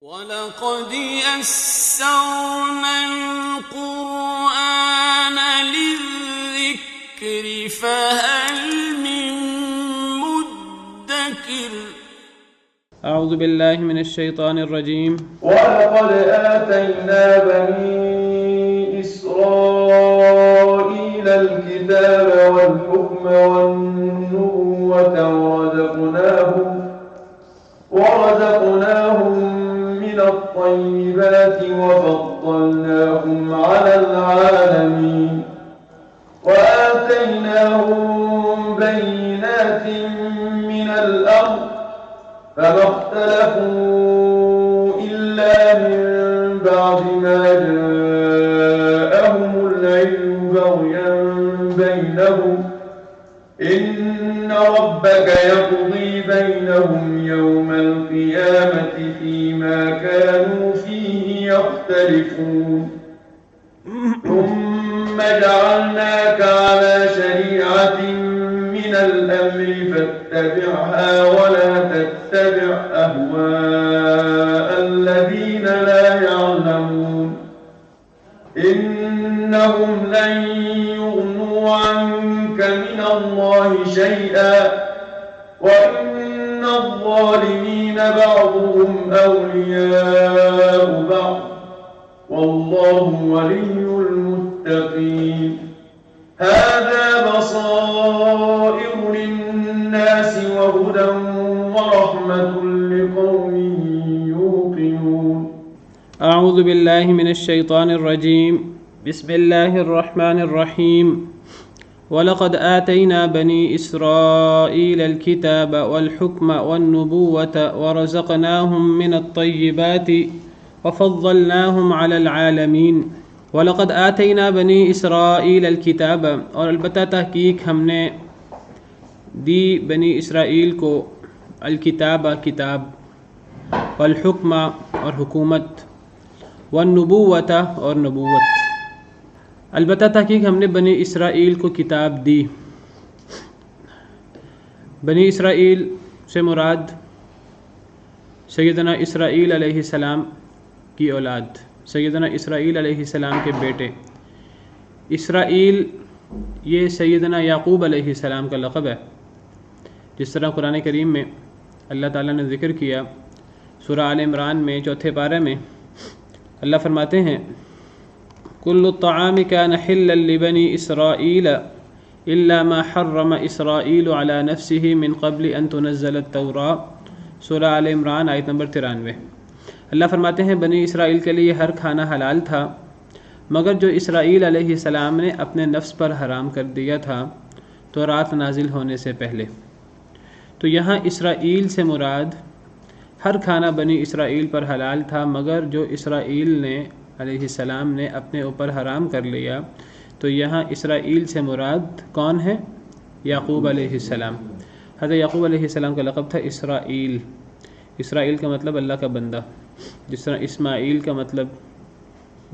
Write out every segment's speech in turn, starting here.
وَلَقَدْ يَسَّرْنَا الْقُرْآنَ لِلذِّكْرِ فَهَلْ مِن مُّدَّكِرٍ اعوذ باللہ من الشیطان الرجیم وَلَقَدْ آتَيْنَا بَنِي إِسْرَائِيلَ الْكِتَابَ وَالْحُكْمَ وَالنُّبُوَّةَ وَرَزَقْنَاهُم مِّنَ الطَّيِّبَاتِ وَفَضَّلْنَاهُمْ عَلَى الْعَالَمِينَ وَآتَيْنَاهُم بَيِّنَاتٍ مِّنَ الْأَمْرِ فما اختلفوا إلا من بعد ما جاءهم العلم بغيا بينهم إن ربك يقضي بينهم يوم القيامة فيما كانوا فيه يختلفون ثم جعلناك على شريعة من الأمر فاتبعها ولا تتبع أهواء الذين لا يعلمون إنهم لن يغنوا عنك من الله شيئا وإن الظالمين بعضهم أولياء بعض والله ولي المتقين هذا بصائر للناس وهدى ورحمة لقوم يوقنون اعوذ باللہ من الشیطان الرجیم بسم اللہ الرحمن الرحیم وَلَقَدْ آتَيْنَا بَنِي إِسْرَائِيلَ الْكِتَابَ وَالْحُكْمَ وَالنُّبُوَّةَ وَرَزَقْنَاهُم مِّنَ الطَّيِّبَاتِ وَفَضَّلْنَاهُمْ عَلَى الْعَالَمِينَ وَلَقَدْ آتَيْنَا بَنِي إِسْرَائِيلَ الْكِتَابَ اور البتہ تحقیق ہم نے دی بنی اسرائیل کو الکتاب کتاب والحکم اور حکومت والنبوۃ اور نبوت البتہ تحقیق ہم نے بنی اسرائیل کو کتاب دی. بنی اسرائیل سے مراد سیدنا اسرائیل علیہ السلام کی اولاد، سیدنا اسرائیل علیہ السلام کے بیٹے. اسرائیل یہ سیدنا یعقوب علیہ السلام کا لقب ہے، جس طرح قرآن کریم میں اللہ تعالیٰ نے ذکر کیا. سورہ آل عمران میں 4 پارے میں اللہ فرماتے ہیں کل الطعام کان حلا لبنی اسرائیل الا ما حرم اسرائیل علی نفسه من قبل ان تنزل التوراۃ. سورہ آل عمران آیت نمبر 93. اللہ فرماتے ہیں بنی اسرائیل کے لیے ہر کھانا حلال تھا مگر جو اسرائیل علیہ السلام نے اپنے نفس پر حرام کر دیا تھا تورات نازل ہونے سے پہلے. تو یہاں اسرائیل سے مراد ہر کھانا بنی اسرائیل پر حلال تھا مگر جو اسرائیل نے علیہ السلام نے اپنے اوپر حرام کر لیا. تو یہاں اسرائیل سے مراد کون ہے؟ یعقوب علیہ السلام. حضرت یعقوب علیہ السلام کا لقب تھا اسرائیل. اسرائیل کا مطلب اللہ کا بندہ، جس طرح اسماعیل کا مطلب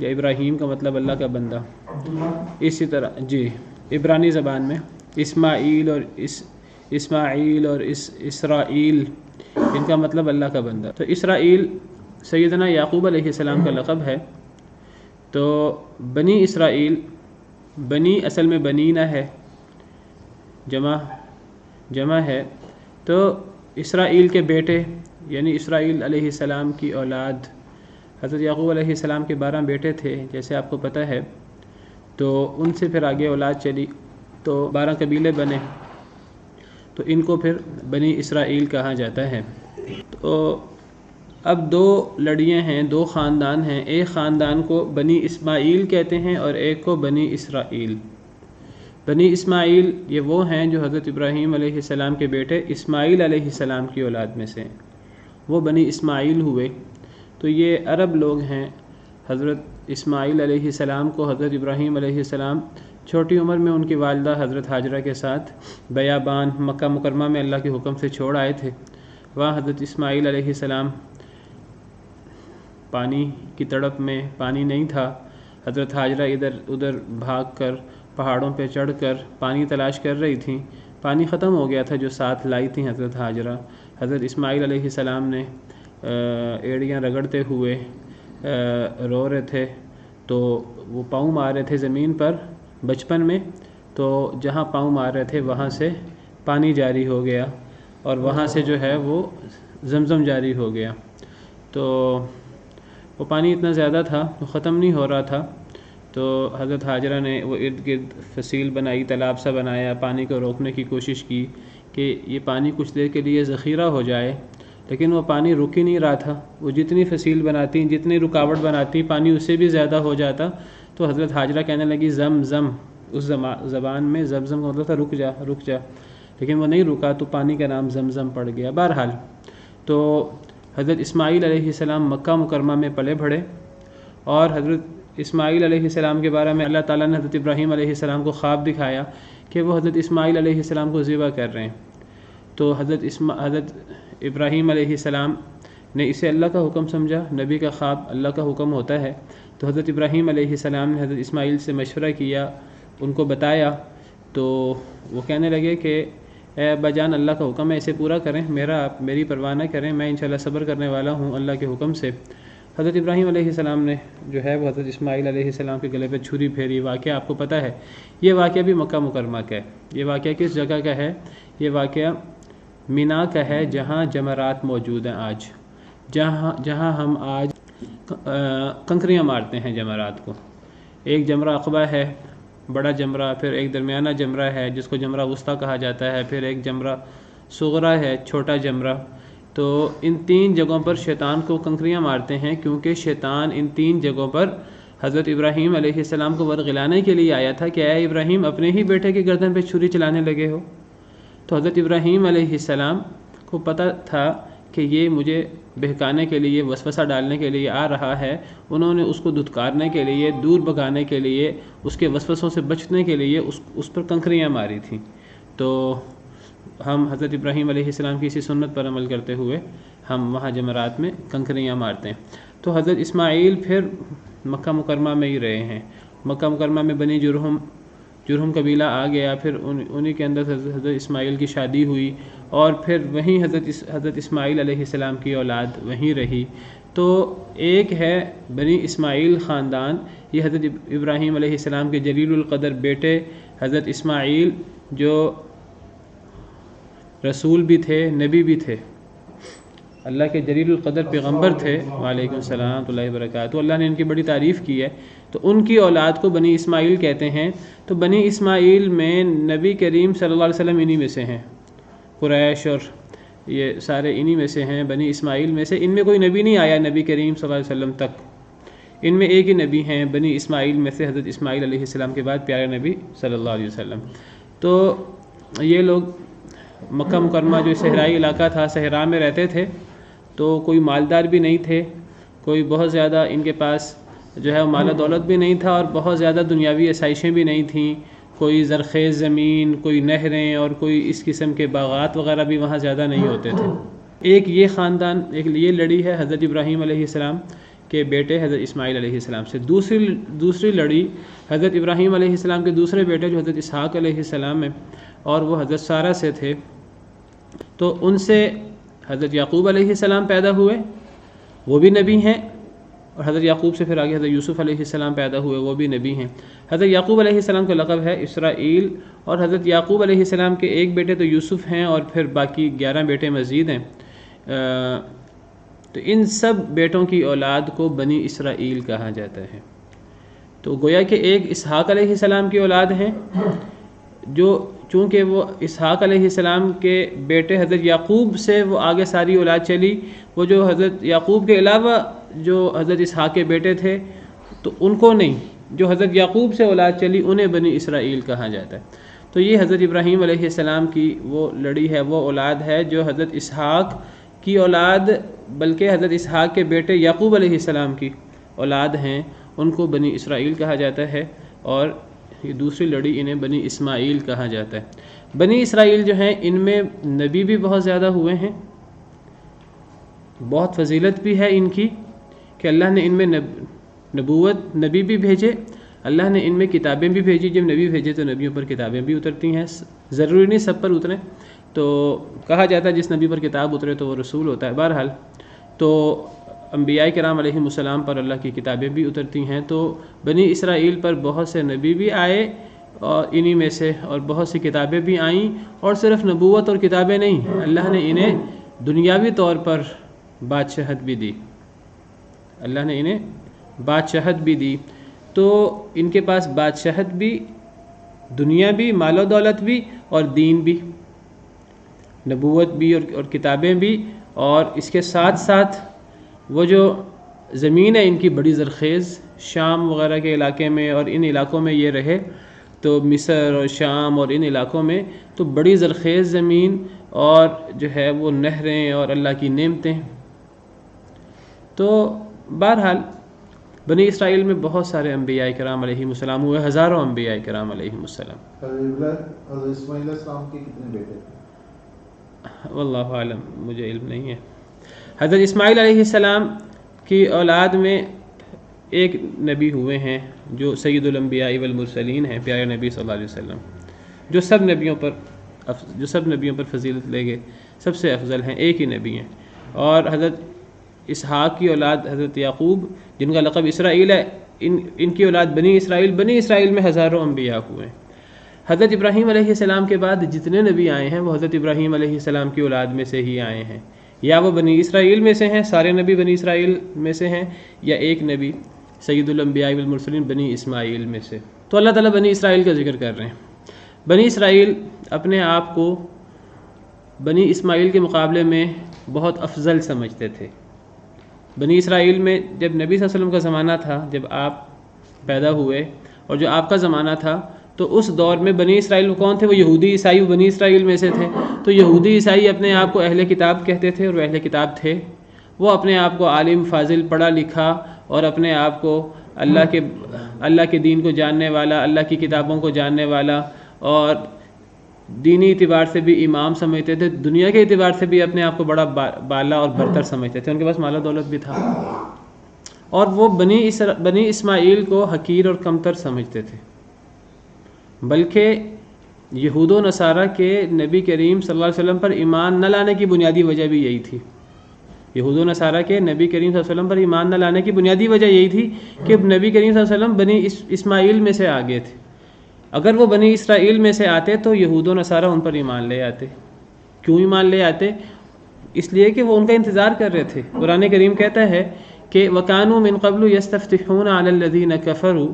یا ابراہیم کا مطلب اللہ کا بندہ، اسی طرح عبرانی زبان میں اسماعیل اور اسرائیل ان کا مطلب اللہ کا بندہ. تو اسرائیل سیدنا یعقوب علیہ السلام کا لقب ہے. تو بنی اسرائیل، بنی اصل میں بنینہ ہے، جمع ہے. تو اسرائیل کے بیٹے یعنی اسرائیل علیہ السلام کی اولاد. حضرت یعقوب علیہ السلام کے 12 بیٹے تھے جیسے آپ کو پتہ ہے. تو ان سے پھر آگے اولاد چلی تو 12 قبیلے بنے، تو ان کو پھر بنی اسرائیل کہا جاتا ہے. تو اب 2 لڑیاں ہیں، 2 خاندان ہیں. ایک خاندان کو بنی اسماعیل کہتے ہیں اور ایک کو بنی اسرائیل. بنی اسماعیل یہ وہ ہیں جو حضرت ابراہیم علیہ السلام کے بیٹے اسماعیل علیہ السلام کی اولاد میں سے وہ بنی اسماعیل ہوئے. تو یہ عرب لوگ ہیں. حضرت اسماعیل علیہ السلام کو حضرت ابراہیم علیہ السلام چھوٹی عمر میں ان کی والدہ حضرت ہاجرہ کے ساتھ بیابان مکہ مکرمہ میں اللہ کے حکم سے چھوڑ آئے تھے. وہاں حضرت اسماعیل علیہ السلام پانی کی تڑپ میں، پانی نہیں تھا، حضرت ہاجرہ ادھر ادھر بھاگ کر پہاڑوں پہ چڑھ کر پانی تلاش کر رہی تھیں. پانی ختم ہو گیا تھا جو ساتھ لائی تھیں حضرت ہاجرہ. حضرت اسماعیل علیہ السلام نے ایڑیاں رگڑتے ہوئے رو رہے تھے، تو وہ پاؤں مار رہے تھے زمین پر بچپن میں، تو جہاں پاؤں مار رہے تھے وہاں سے پانی جاری ہو گیا، اور وہاں سے جو ہے وہ زمزم جاری ہو گیا۔ تو وہ پانی اتنا زیادہ تھا وہ ختم نہیں ہو رہا تھا، تو حضرت حاجرہ نے وہ ارد گرد فصیل بنائی، تالاب سا بنایا، پانی کو روکنے کی کوشش کی کہ یہ پانی کچھ دیر کے لیے ذخیرہ ہو جائے، لیکن وہ پانی رک ہی نہیں رہا تھا۔ وہ جتنی فصیل بناتی، جتنی رکاوٹ بناتی، پانی اس سے بھی زیادہ ہو جاتا۔ تو حضرت حاجرہ کہنے لگی زم زم، اس زبان میں زمزم کا مطلب تھا رک جا رک جا، لیکن وہ نہیں رکا تو پانی کا نام زمزم پڑ گیا۔ بہرحال تو حضرت اسماعیل علیہ السلام مکہ مکرمہ میں پلے بڑھے، اور حضرت اسماعیل علیہ السلام کے بارے میں اللہ تعالیٰ نے حضرت ابراہیم علیہ السلام کو خواب دکھایا کہ وہ حضرت اسماعیل علیہ السلام کو ذبح کر رہے ہیں۔ تو حضرت ابراہیم علیہ السلام نے اسے اللہ کا حکم سمجھا، نبی کا خواب اللہ کا حکم ہوتا ہے، تو حضرت ابراہیم علیہ السلام نے حضرت اسماعیل سے مشورہ کیا، ان کو بتایا، تو وہ کہنے لگے کہ اے ابا جان، اللہ کا حکم ہے، اسے پورا کریں، میری پرواہ نہ کریں، میں انشاءاللہ صبر کرنے والا ہوں اللہ کے حکم سے۔ حضرت ابراہیم علیہ السلام نے جو ہے وہ حضرت اسماعیل علیہ السلام کے گلے پہ چھری پھیری۔ واقعہ آپ کو پتہ ہے، یہ واقعہ بھی مکہ مکرمہ کا ہے۔ یہ واقعہ کس جگہ کا ہے؟ یہ واقعہ مینا کا ہے، جہاں جمرات موجود ہیں آج، جہاں ہم آج کنکریاں مارتے ہیں جمرات کو۔ ایک جمرہ عقبہ ہے، بڑا جمرہ، پھر ایک درمیانہ جمرہ ہے جس کو جمرہ وسطیٰ کہا جاتا ہے، پھر ایک جمرہ صغرا ہے، چھوٹا جمرہ۔ تو ان تین جگہوں پر شیطان کو کنکریاں مارتے ہیں، کیونکہ شیطان ان تین جگہوں پر حضرت ابراہیم علیہ السلام کو ورغلانے کے لیے آیا تھا کہ اے ابراہیم، اپنے ہی بیٹے کے گردن پہ چھری چلانے لگے ہو۔ تو حضرت ابراہیم علیہ السلام کو پتہ تھا کہ یہ مجھے بہکانے کے لیے، وسوسہ ڈالنے کے لیے آ رہا ہے۔ انہوں نے اس کو دھتکارنے کے لیے، دور بھگانے کے لیے، اس کے وسوسوں سے بچنے کے لیے اس پر کنکریاں ماری تھیں۔ تو ہم حضرت ابراہیم علیہ السلام کی اسی سنت پر عمل کرتے ہوئے ہم وہاں جمرات میں کنکریاں مارتے ہیں۔ تو حضرت اسماعیل پھر مکہ مکرمہ میں ہی رہے ہیں۔ مکہ مکرمہ میں بنی جرہم قبیلہ آ گیا، پھر انہی کے اندر حضرت اسماعیل کی شادی ہوئی، اور پھر وہیں حضرت اسماعیل علیہ السلام کی اولاد وہیں رہی۔ تو ایک ہے بنی اسماعیل خاندان، یہ حضرت ابراہیم علیہ السلام کے جلیل القدر بیٹے حضرت اسماعیل، جو رسول بھی تھے، نبی بھی تھے، اللہ کے جلیل القدر پیغمبر تھے، وعلیکم السلام ورحمۃ اللہ وبرکاتہ۔ تو اللہ نے ان کی بڑی تعریف کی ہے، تو ان کی اولاد کو بنی اسماعیل کہتے ہیں۔ تو بنی اسماعیل میں نبی کریم صلی اللہ علیہ وسلم انہی میں سے ہیں، قریش اور یہ سارے انہی میں سے ہیں، بنی اسماعیل میں سے۔ ان میں کوئی نبی نہیں آیا نبی کریم صلی اللہ علیہ وسلم تک، ان میں ایک ہی نبی ہیں بنی اسماعیل میں سے، حضرت اسماعیل علیہ السلام کے بعد پیارے نبی صلی اللہ علیہ وسلم۔ تو یہ لوگ مکہ مکرمہ جو صحرائی علاقہ تھا، صحرا میں رہتے تھے، تو کوئی مالدار بھی نہیں تھے، کوئی بہت زیادہ ان کے پاس جو ہے مال و دولت بھی نہیں تھا، اور بہت زیادہ دنیاوی آسائشیں بھی نہیں تھیں، کوئی زرخیز زمین، کوئی نہریں اور کوئی اس قسم کے باغات وغیرہ بھی وہاں زیادہ نہیں ہوتے تھے۔ ایک یہ خاندان، ایک یہ لڑی ہے حضرت ابراہیم علیہ السلام کے بیٹے حضرت اسماعیل علیہ السلام سے۔ دوسری لڑی حضرت ابراہیم علیہ السلام کے دوسرے بیٹے جو حضرت اسحاق علیہ السلام ہیں، اور وہ حضرت سارہ سے تھے۔ تو ان سے حضرت یعقوب علیہ السلام پیدا ہوئے، وہ بھی نبی ہیں، اور حضرت یعقوب سے پھر آگے حضرت یوسف علیہ السلام پیدا ہوئے، وہ بھی نبی ہیں۔ حضرت یعقوب علیہ السلام کا لقب ہے اسرائیل، اور حضرت یعقوب علیہ السلام کے ایک بیٹے تو یوسف ہیں، اور پھر باقی 11 بیٹے مزید ہیں۔ تو ان سب بیٹوں کی اولاد کو بنی اسرائیل کہا جاتا ہے۔ تو گویا کہ ایک اسحاق علیہ السلام کی اولاد ہیں، جو چونکہ وہ اسحاق علیہ السلام کے بیٹے حضرت یعقوب سے وہ آگے ساری اولاد چلی، وہ جو حضرت یعقوب کے علاوہ جو حضرت اسحاق کے بیٹے تھے تو ان کو نہیں، جو حضرت یعقوب سے اولاد چلی انہیں بنی اسرائیل کہا جاتا ہے۔ تو یہ حضرت ابراہیم علیہ السلام کی وہ لڑی ہے، وہ اولاد ہے جو حضرت اسحاق کی اولاد، بلکہ حضرت اسحاق کے بیٹے یعقوب علیہ السلام کی اولاد ہیں، ان کو بنی اسرائیل کہا جاتا ہے، اور یہ دوسری لڑی انہیں بنی اسماعیل کہا جاتا ہے۔ بنی اسرائیل جو ہیں ان میں نبی بھی بہت زیادہ ہوئے ہیں، بہت فضیلت بھی ہے ان کی کہ اللہ نے ان میں نبی بھی بھیجے، اللہ نے ان میں کتابیں بھی بھیجی۔ جب نبی بھیجے تو نبیوں پر کتابیں بھی اترتی ہیں، ضروری نہیں سب پر اتریں، تو کہا جاتا ہے جس نبی پر کتاب اترے تو وہ رسول ہوتا ہے۔ بہرحال تو انبیاء کرام علیہم السلام پر اللہ کی کتابیں بھی اترتی ہیں، تو بنی اسرائیل پر بہت سے نبی بھی آئے اور انہی میں سے، اور بہت سی کتابیں بھی آئیں، اور صرف نبوت اور کتابیں نہیں، اللہ نے انہیں دنیاوی طور پر بادشاہت بھی دی، اللہ نے انہیں بادشاہت بھی دی، تو ان کے پاس بادشاہت بھی، دنیا بھی، مال و دولت بھی، اور دین بھی، نبوت بھی اور کتابیں بھی، اور اس کے ساتھ ساتھ وہ جو زمین ہے ان کی بڑی زرخیز، شام وغیرہ کے علاقے میں اور ان علاقوں میں یہ رہے، تو مصر اور شام اور ان علاقوں میں تو بڑی زرخیز زمین، اور جو ہے وہ نہریں اور اللہ کی نعمتیں۔ تو بہرحال بنی اسرائیل میں بہت سارے انبیاء کرام علیہم السلام ہوئے، ہزاروں انبیاء کرام علیہم السلام۔ حضرت اسماعیل علیہ السلام کے کتنے بیٹے تھے؟ واللہ عالم، مجھے علم نہیں ہے۔ حضرت اسماعیل علیہ السلام کی اولاد میں ایک نبی ہوئے ہیں جو سید الانبیاء والمرسلین ہیں، پیارے نبی صلی اللہ علیہ وسلم، جو سب نبیوں پر فضیلت لے گئے، سب سے افضل ہیں، ایک ہی نبی ہیں۔ اور حضرت اسحاق کی اولاد حضرت یعقوب، جن کا لقب اسرائیل ہے، ان کی اولاد بنی اسرائیل میں ہزاروں انبیاء ہوئے ہیں۔ حضرت ابراہیم علیہ السلام کے بعد جتنے نبی آئے ہیں وہ حضرت ابراہیم علیہ السلام کی اولاد میں سے ہی آئے ہیں، یا وہ بنی اسرائیل میں سے ہیں، سارے نبی بنی اسرائیل میں سے ہیں، یا ایک نبی سید الانبیاء والمرسلین بنی اسماعیل میں سے۔ تو اللہ تعالیٰ بنی اسرائیل کا ذکر کر رہے ہیں۔ بنی اسرائیل اپنے آپ کو بنی اسماعیل کے مقابلے میں بہت افضل سمجھتے تھے۔ بنی اسرائیل میں جب نبی صلی اللہ علیہ وسلم کا زمانہ تھا، جب آپ پیدا ہوئے اور جو آپ کا زمانہ تھا، تو اس دور میں بنی اسرائیل کون تھے؟ وہ یہودی عیسائی بنی اسرائیل میں سے تھے۔ تو یہودی عیسائی اپنے آپ کو اہل کتاب کہتے تھے، اور وہ اہل کتاب تھے۔ وہ اپنے آپ کو عالم، فاضل، پڑھا لکھا، اور اپنے آپ کو اللہ کے دین کو جاننے والا، اللہ کی کتابوں کو جاننے والا، اور دینی اعتبار سے بھی امام سمجھتے تھے، دنیا کے اعتبار سے بھی اپنے آپ کو بڑا بالا اور برتر سمجھتے تھے، ان کے پاس مال و دولت بھی تھا، اور وہ بنی اسماعیل کو حقیر اور کمتر سمجھتے تھے۔ بلکہ یہود و نصارہ کے نبی کریم صلی اللہ علیہ وسلم پر ایمان نہ لانے کی بنیادی وجہ بھی یہی تھی۔ یہود و نصارہ کے نبی کریم صلی اللہ علیہ وسلم پر ایمان نہ لانے کی بنیادی وجہ یہی تھی کہ نبی کریم صلی اللہ علیہ وسلم بنی اسماعیل میں سے آگے تھے۔ اگر وہ بنی اسرائیل میں سے آتے تو یہود و نصارہ ان پر ایمان لے آتے۔ کیوں ایمان لے آتے؟ اس لیے کہ وہ ان کا انتظار کر رہے تھے۔ قرآن کریم کہتا ہے کہ وَكَانُوا مِن قَبْلُ يَسْتَفْتِحُونَ عَلَى الَّذِينَ كَفَرُوا،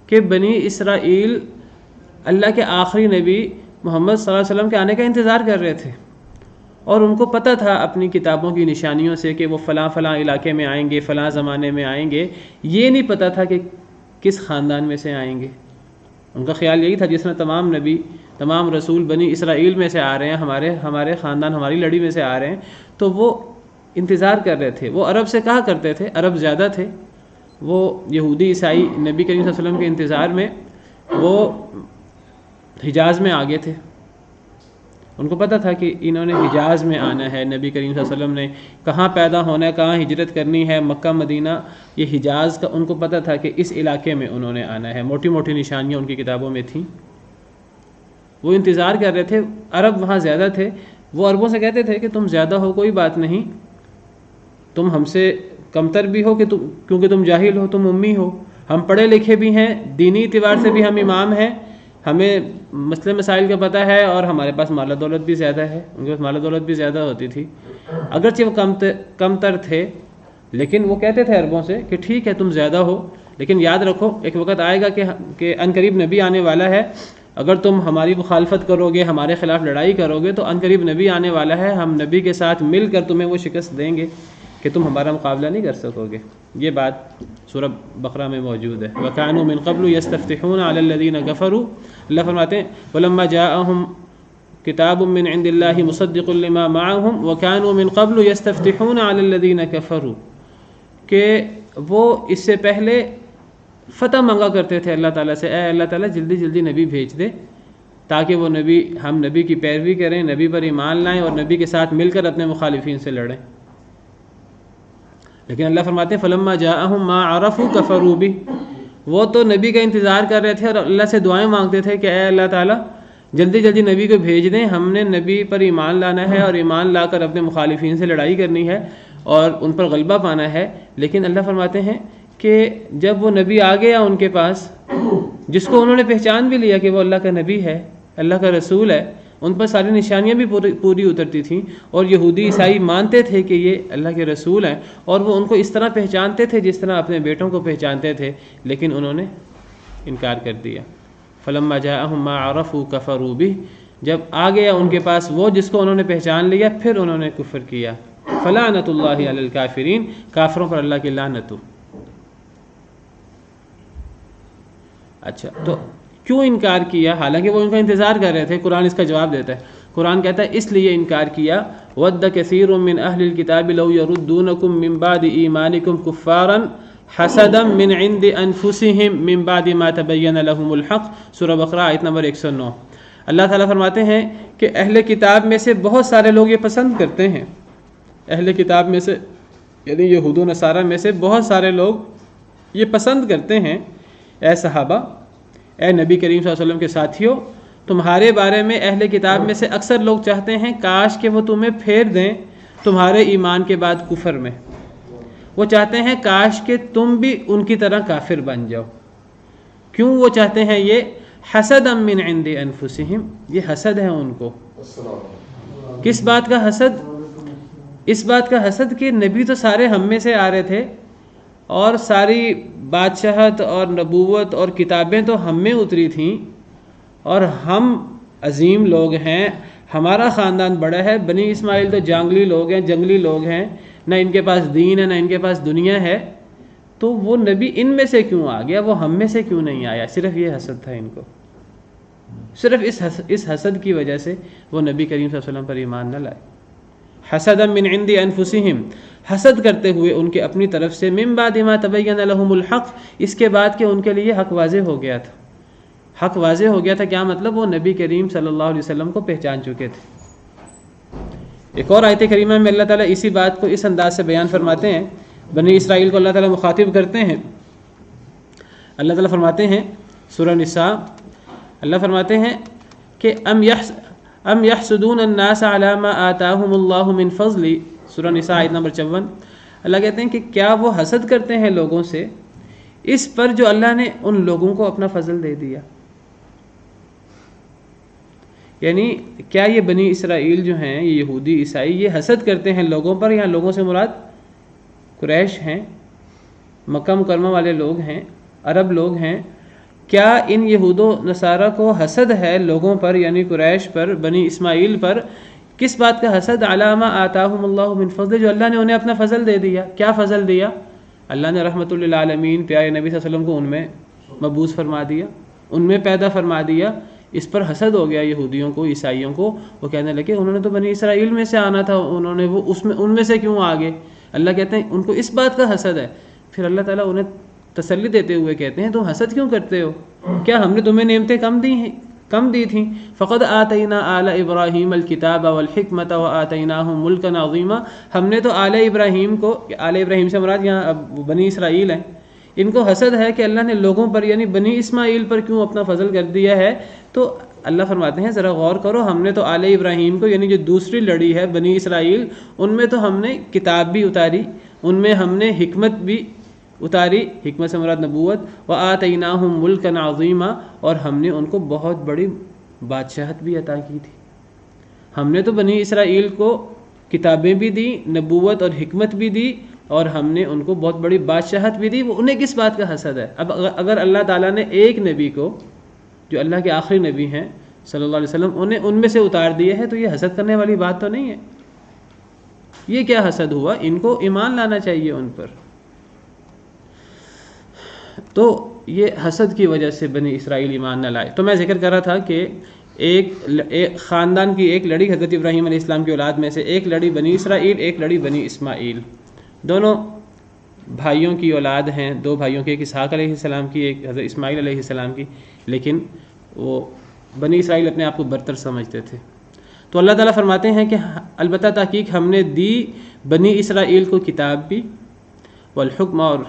کہ بنی اسرائیل اللہ کے آخری نبی محمد صلی اللہ علیہ وسلم کے آنے کا انتظار کر رہے تھے، اور ان کو پتہ تھا اپنی کتابوں کی نشانیوں سے کہ وہ فلاں فلاں علاقے میں آئیں گے، فلاں زمانے میں آئیں گے۔ یہ نہیں پتہ تھا کہ کس خاندان میں سے آئیں گے۔ ان کا خیال یہی تھا جس میں تمام نبی، تمام رسول بنی اسرائیل میں سے آ رہے ہیں، ہمارے خاندان، ہماری لڑی میں سے آ رہے ہیں، تو وہ انتظار کر رہے تھے۔ وہ عرب سے کہا کرتے تھے، عرب زیادہ تھے، وہ یہودی عیسائی نبی کریم صلی اللہ علیہ وسلم کے انتظار میں وہ حجاز میں آگے تھے۔ ان کو پتہ تھا کہ انہوں نے حجاز میں آنا ہے، نبی کریم صلی اللہ علیہ وسلم نے کہاں پیدا ہونا ہے، کہاں ہجرت کرنی ہے، مکہ مدینہ، یہ حجاز کا ان کو پتہ تھا کہ اس علاقے میں انہوں نے آنا ہے۔ موٹی موٹی نشانیاں ان کی کتابوں میں تھیں، وہ انتظار کر رہے تھے۔ عرب وہاں زیادہ تھے، وہ عربوں سے کہتے تھے کہ تم زیادہ ہو کوئی بات نہیں، تم ہم سے کمتر بھی ہو کیونکہ تم جاہل ہو، تم امی ہو، ہم پڑھے لکھے بھی ہیں، دینی اعتبار سے بھی ہم امام ہیں، ہمیں مسئلے مسائل کا پتہ ہے، اور ہمارے پاس مال و دولت بھی زیادہ ہے۔ ان کے پاس مال و دولت بھی زیادہ ہوتی تھی، اگرچہ وہ کمتر تھے، لیکن وہ کہتے تھے عربوں سے کہ ٹھیک ہے تم زیادہ ہو، لیکن یاد رکھو ایک وقت آئے گا کہ عنقریب نبی آنے والا ہے، اگر تم ہماری مخالفت کرو گے، ہمارے خلاف لڑائی کرو گے، تو عنقریب نبی آنے والا ہے، ہم نبی کے ساتھ مل کر تمہیں وہ شکست دیں گے کہ تم ہمارا مقابلہ نہیں کر سکو گے۔ یہ بات سورہ بقرہ میں موجود ہے۔ وَكَانُوا مِن قَبْلُ يَسْتَفْتِحُونَ عَلَى الَّذِينَ كَفَرُوا، اللہ فرماتے ہیں وَلَمَّا جَاءَهُمْ كِتَابٌ مِّنْ عِندِ اللَّهِ مُصَدِّقٌ لِّمَا مَعَهُمْ وَكَانُوا مِن قَبْلُ يَسْتَفْتِحُونَ عَلَى الَّذِينَ كَفَرُوا، کہ وہ اس سے پہلے فتح مانگا کرتے تھے اللہ تعالیٰ سے، اے اللہ تعالیٰ جلدی جلدی نبی بھیج دے تاکہ وہ ہم نبی کی پیروی کریں، نبی پر ایمان لائیں، اور نبی کے ساتھ مل کر اپنے مخالفین سے لڑیں۔ لیکن اللہ فرماتے ہیں فَلَمَّا جَاءَهُم مَّا عَرَفُوا كَفَرُوا بِهِ، وہ تو نبی کا انتظار کر رہے تھے اور اللہ سے دعائیں مانگتے تھے کہ اے اللہ تعالیٰ جلدی جلدی نبی کو بھیج دیں، ہم نے نبی پر ایمان لانا ہے اور ایمان لا کر اپنے مخالفین سے لڑائی کرنی ہے، اور ان پر غلبہ پانا ہے، لیکن اللہ فرماتے ہیں کہ جب وہ نبی آ گیا ان کے پاس، جس کو انہوں نے پہچان بھی لیا کہ وہ اللہ کا نبی ہے، اللہ کا رسول ہے، ان پر ساری نشانیاں بھی پوری اترتی تھیں، اور یہودی عیسائی مانتے تھے کہ یہ اللہ کے رسول ہیں، اور وہ ان کو اس طرح پہچانتے تھے جس طرح اپنے بیٹوں کو پہچانتے تھے، لیکن انہوں نے انکار کر دیا۔ فلما جاءہم ما عرفوا کفروا بہ، جب آ گیا ان کے پاس وہ جس کو انہوں نے پہچان لیا، پھر انہوں نے کفر کیا۔ فلعنۃ اللہ علی الکافرین، کافروں پر اللہ کی لعنت ہو۔ اچھا، تو کیوں انکار کیا؟ حالانکہ وہ ان کا انتظار کر رہے تھے۔ قرآن اس کا جواب دیتا ہے، قرآن کہتا ہے اس لیے انکار کیا، وَدَّ كَثِيرٌ مِّنْ أَهْلِ الْكِتَابِ لَوْ يَرُدُّونَكُم مِّن بَعْدِ إِيمَانِكُمْ كُفَّارًا حَسَدًا مِّنْ عِندِ أَنفُسِهِم مِّن بَعْدِ مَا تَبَيَّنَ لَهُمُ الْحَقُّ، سورہ بقرہ آیت نمبر 109۔ اللہ تعالیٰ فرماتے ہیں کہ اہل کتاب میں سے بہت سارے لوگ یہ پسند کرتے ہیں، اہل کتاب میں سے یعنی یہود و نصارہ میں سے بہت سارے لوگ یہ پسند کرتے ہیں، اے صحابہ، اے نبی کریم صلی اللہ علیہ وسلم کے ساتھیوں، تمہارے بارے میں اہل کتاب میں سے اکثر لوگ چاہتے ہیں کاش کہ وہ تمہیں پھیر دیں تمہارے ایمان کے بعد کفر میں، وہ چاہتے ہیں کاش کہ تم بھی ان کی طرح کافر بن جاؤ۔ کیوں وہ چاہتے ہیں یہ؟ حسدا من عند انفسہم، یہ حسد ہے ان کو۔ کس بات کا حسد؟ اس بات کا حسد کہ نبی تو سارے ہم میں سے آ رہے تھے، اور ساری بادشاہت اور نبوت اور کتابیں تو ہم میں اتری تھیں، اور ہم عظیم لوگ ہیں، ہمارا خاندان بڑا ہے، بنی اسماعیل تو جنگلی لوگ ہیں، جنگلی لوگ ہیں، نہ ان کے پاس دین ہے نہ ان کے پاس دنیا ہے، تو وہ نبی ان میں سے کیوں آ گیا، وہ ہم میں سے کیوں نہیں آیا؟ صرف یہ حسد تھا ان کو، صرف اس حسد کی وجہ سے وہ نبی کریم صلی اللہ علیہ وسلم پر ایمان نہ لائے۔ حسدا من عند انفسہم، حسد کرتے ہوئے ان کے اپنی طرف سے، من بعد ما تبین لهم الحق، اس کے بعد کہ ان کے لیے حق واضح ہو گیا تھا۔ حق واضح ہو گیا تھا کیا مطلب؟ وہ نبی کریم صلی اللہ علیہ وسلم کو پہچان چکے تھے۔ ایک اور آیت کریمہ میں اللہ تعالیٰ اسی بات کو اس انداز سے بیان فرماتے ہیں، بنی اسرائیل کو اللہ تعالیٰ مخاطب کرتے ہیں۔ اللہ تعالیٰ فرماتے ہیں سورہ نساء، اللہ فرماتے ہیں کہ ام یحسدون الناس علی ما آتاہم اللہ من فضل، سورہ نساء آیت نمبر 54۔ اللہ کہتے ہیں کہ کیا وہ حسد کرتے ہیں لوگوں سے اس پر جو اللہ نے ان لوگوں کو اپنا فضل دے دیا؟ یعنی کیا یہ بنی اسرائیل جو ہیں، یہ یہودی عیسائی، یہ حسد کرتے ہیں لوگوں پر؟ یہاں لوگوں سے مراد قریش ہیں، مکہ مکرمہ والے لوگ ہیں، عرب لوگ ہیں۔ کیا ان یہود و نصارہ کو حسد ہے لوگوں پر، یعنی قریش پر، بنی اسماعیل پر؟ کس بات کا حسد؟ علی ما آتاہم اللہ من فضل، جو اللہ نے انہیں اپنا فضل دے دیا۔ کیا فضل دیا؟ اللہ نے رحمت للعالمین پیارے نبی صلی اللہ علیہ وسلم کو ان میں مبعوث فرما دیا، ان میں پیدا فرما دیا۔ اس پر حسد ہو گیا یہودیوں کو، عیسائیوں کو۔ وہ کہنے لگے انہوں نے تو بنی اسرائیل میں سے آنا تھا، انہوں نے وہ ان میں سے کیوں آگے؟ اللہ کہتے ہیں ان کو اس بات کا حسد ہے۔ پھر اللہ تعالیٰ انہیں تسلی دیتے ہوئے کہتے ہیں تم حسد کیوں کرتے ہو؟ کیا ہم نے تمہیں نعمتیں کم دی تھیں؟ فقد آتینا آل ابراہیم الکتاب والحکمت وآتیناہم ملکا عظیما، ہم نے تو آل ابراہیم کو، آل ابراہیم سے مراد یہاں اب بنی اسرائیل ہیں، ان کو حسد ہے کہ اللہ نے لوگوں پر یعنی بنی اسماعیل پر کیوں اپنا فضل کر دیا ہے۔ تو اللہ فرماتے ہیں ذرا غور کرو، ہم نے تو آل ابراہیم کو یعنی جو دوسری لڑی ہے بنی اسرائیل، ان میں تو ہم نے کتاب بھی اتاری، ان میں ہم نے حکمت بھی اتاری، حکمت سے مراد نبوت، وآتیناہم ملکا عظیما، اور ہم نے ان کو بہت بڑی بادشاہت بھی عطا کی تھی۔ ہم نے تو بنی اسرائیل کو کتابیں بھی دی، نبوت اور حکمت بھی دی، اور ہم نے ان کو بہت بڑی بادشاہت بھی دی۔ وہ انہیں کس بات کا حسد ہے؟ اب اگر اللہ تعالیٰ نے ایک نبی کو جو اللہ کے آخری نبی ہیں صلی اللہ علیہ وسلم انہیں ان میں سے اتار دیا ہے، تو یہ حسد کرنے والی بات تو نہیں ہے۔ یہ کیا حسد ہوا؟ ان کو ایمان لانا چاہیے ان پر۔ تو یہ حسد کی وجہ سے بنی اسرائیل ایمان نہ لائے۔ تو میں ذکر کر رہا تھا کہ ایک خاندان کی ایک لڑی حضرت ابراہیم علیہ السلام کی اولاد میں سے ایک لڑی بنی اسرائیل، ایک لڑی بنی اسماعیل، دونوں بھائیوں کی اولاد ہیں، دو بھائیوں کی، ایک اسحاق علیہ السلام کی، ایک حضرت اسماعیل علیہ السلام کی، لیکن وہ بنی اسرائیل اپنے آپ کو برتر سمجھتے تھے۔ تو اللہ تعالیٰ فرماتے ہیں کہ البتہ تحقیق ہم نے دی بنی اسرائیل کو کتاب بھی، والحکم اور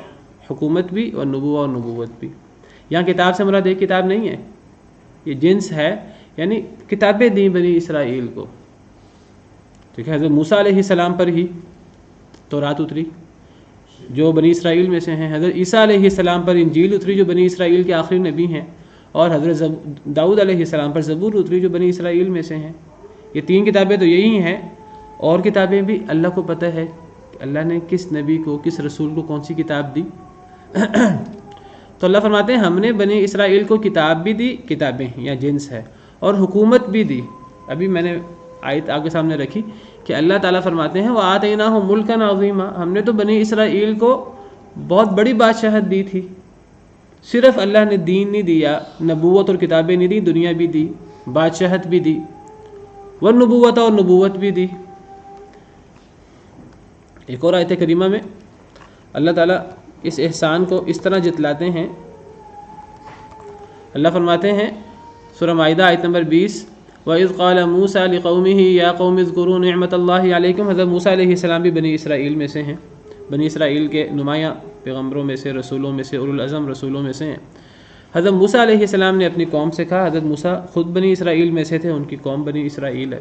حکومت بھی، اور نبوہ اور نبوت بھی۔ یہاں کتاب سے مراد ایک کتاب نہیں ہے، یہ جنس ہے، یعنی کتابیں دیں بنی اسرائیل کو، ٹھیک ہے، حضرت موسیٰ علیہ السلام پر ہی تورات اتری جو بنی اسرائیل میں سے ہیں، حضرت عیسیٰ علیہ السلام پر انجیل اتری جو بنی اسرائیل کے آخری نبی ہیں، اور حضرت داؤد علیہ السلام پر زبور اتری جو بنی اسرائیل میں سے ہیں۔ یہ 3 کتابیں تو یہی ہیں، اور کتابیں بھی اللہ کو پتہ ہے کہ اللہ نے کس نبی کو، کس رسول کو کون سی کتاب دی۔ تو اللہ فرماتے ہیں ہم نے بنی اسرائیل کو کتاب بھی دی، کتابیں یا جنس ہے، اور حکومت بھی دی۔ ابھی میں نے آیت آگے سامنے رکھی کہ اللہ تعالیٰ فرماتے ہیں وَآتَيْنَاهُمْ مُلْكًا عَظِيمًا، ہم نے تو بنی اسرائیل کو بہت بڑی بادشاہت دی تھی۔ صرف اللہ نے دین نہیں دیا، نبوت اور کتابیں نہیں دی، دنیا بھی دی، بادشاہت بھی دی، والنبوت اور نبوت بھی دی۔ ایک اور آیت کریمہ میں اللہ تعالیٰ اس احسان کو اس طرح جتلاتے ہیں۔ اللہ فرماتے ہیں سورہ مائدہ آیت نمبر 20، وَإِذْ قَالَ مُوسَىٰ لِقَوْمِهِ يَا قَوْمِ اذْكُرُوا نِعْمَةَ اللَّهِ عَلَيْكُمْ۔ حضرت موسیٰ علیہ السلام بھی بنی اسرائیل میں سے ہیں، بنی اسرائیل کے نمایاں پیغمبروں میں سے، رسولوں میں سے، اولو العزم رسولوں میں سے ہیں۔ حضرت موسیٰ علیہ السلام نے اپنی قوم سے کہا، حضرت موسیٰ خود بنی اسرائیل میں سے تھے، ان کی قوم بنی اسرائیل ہے۔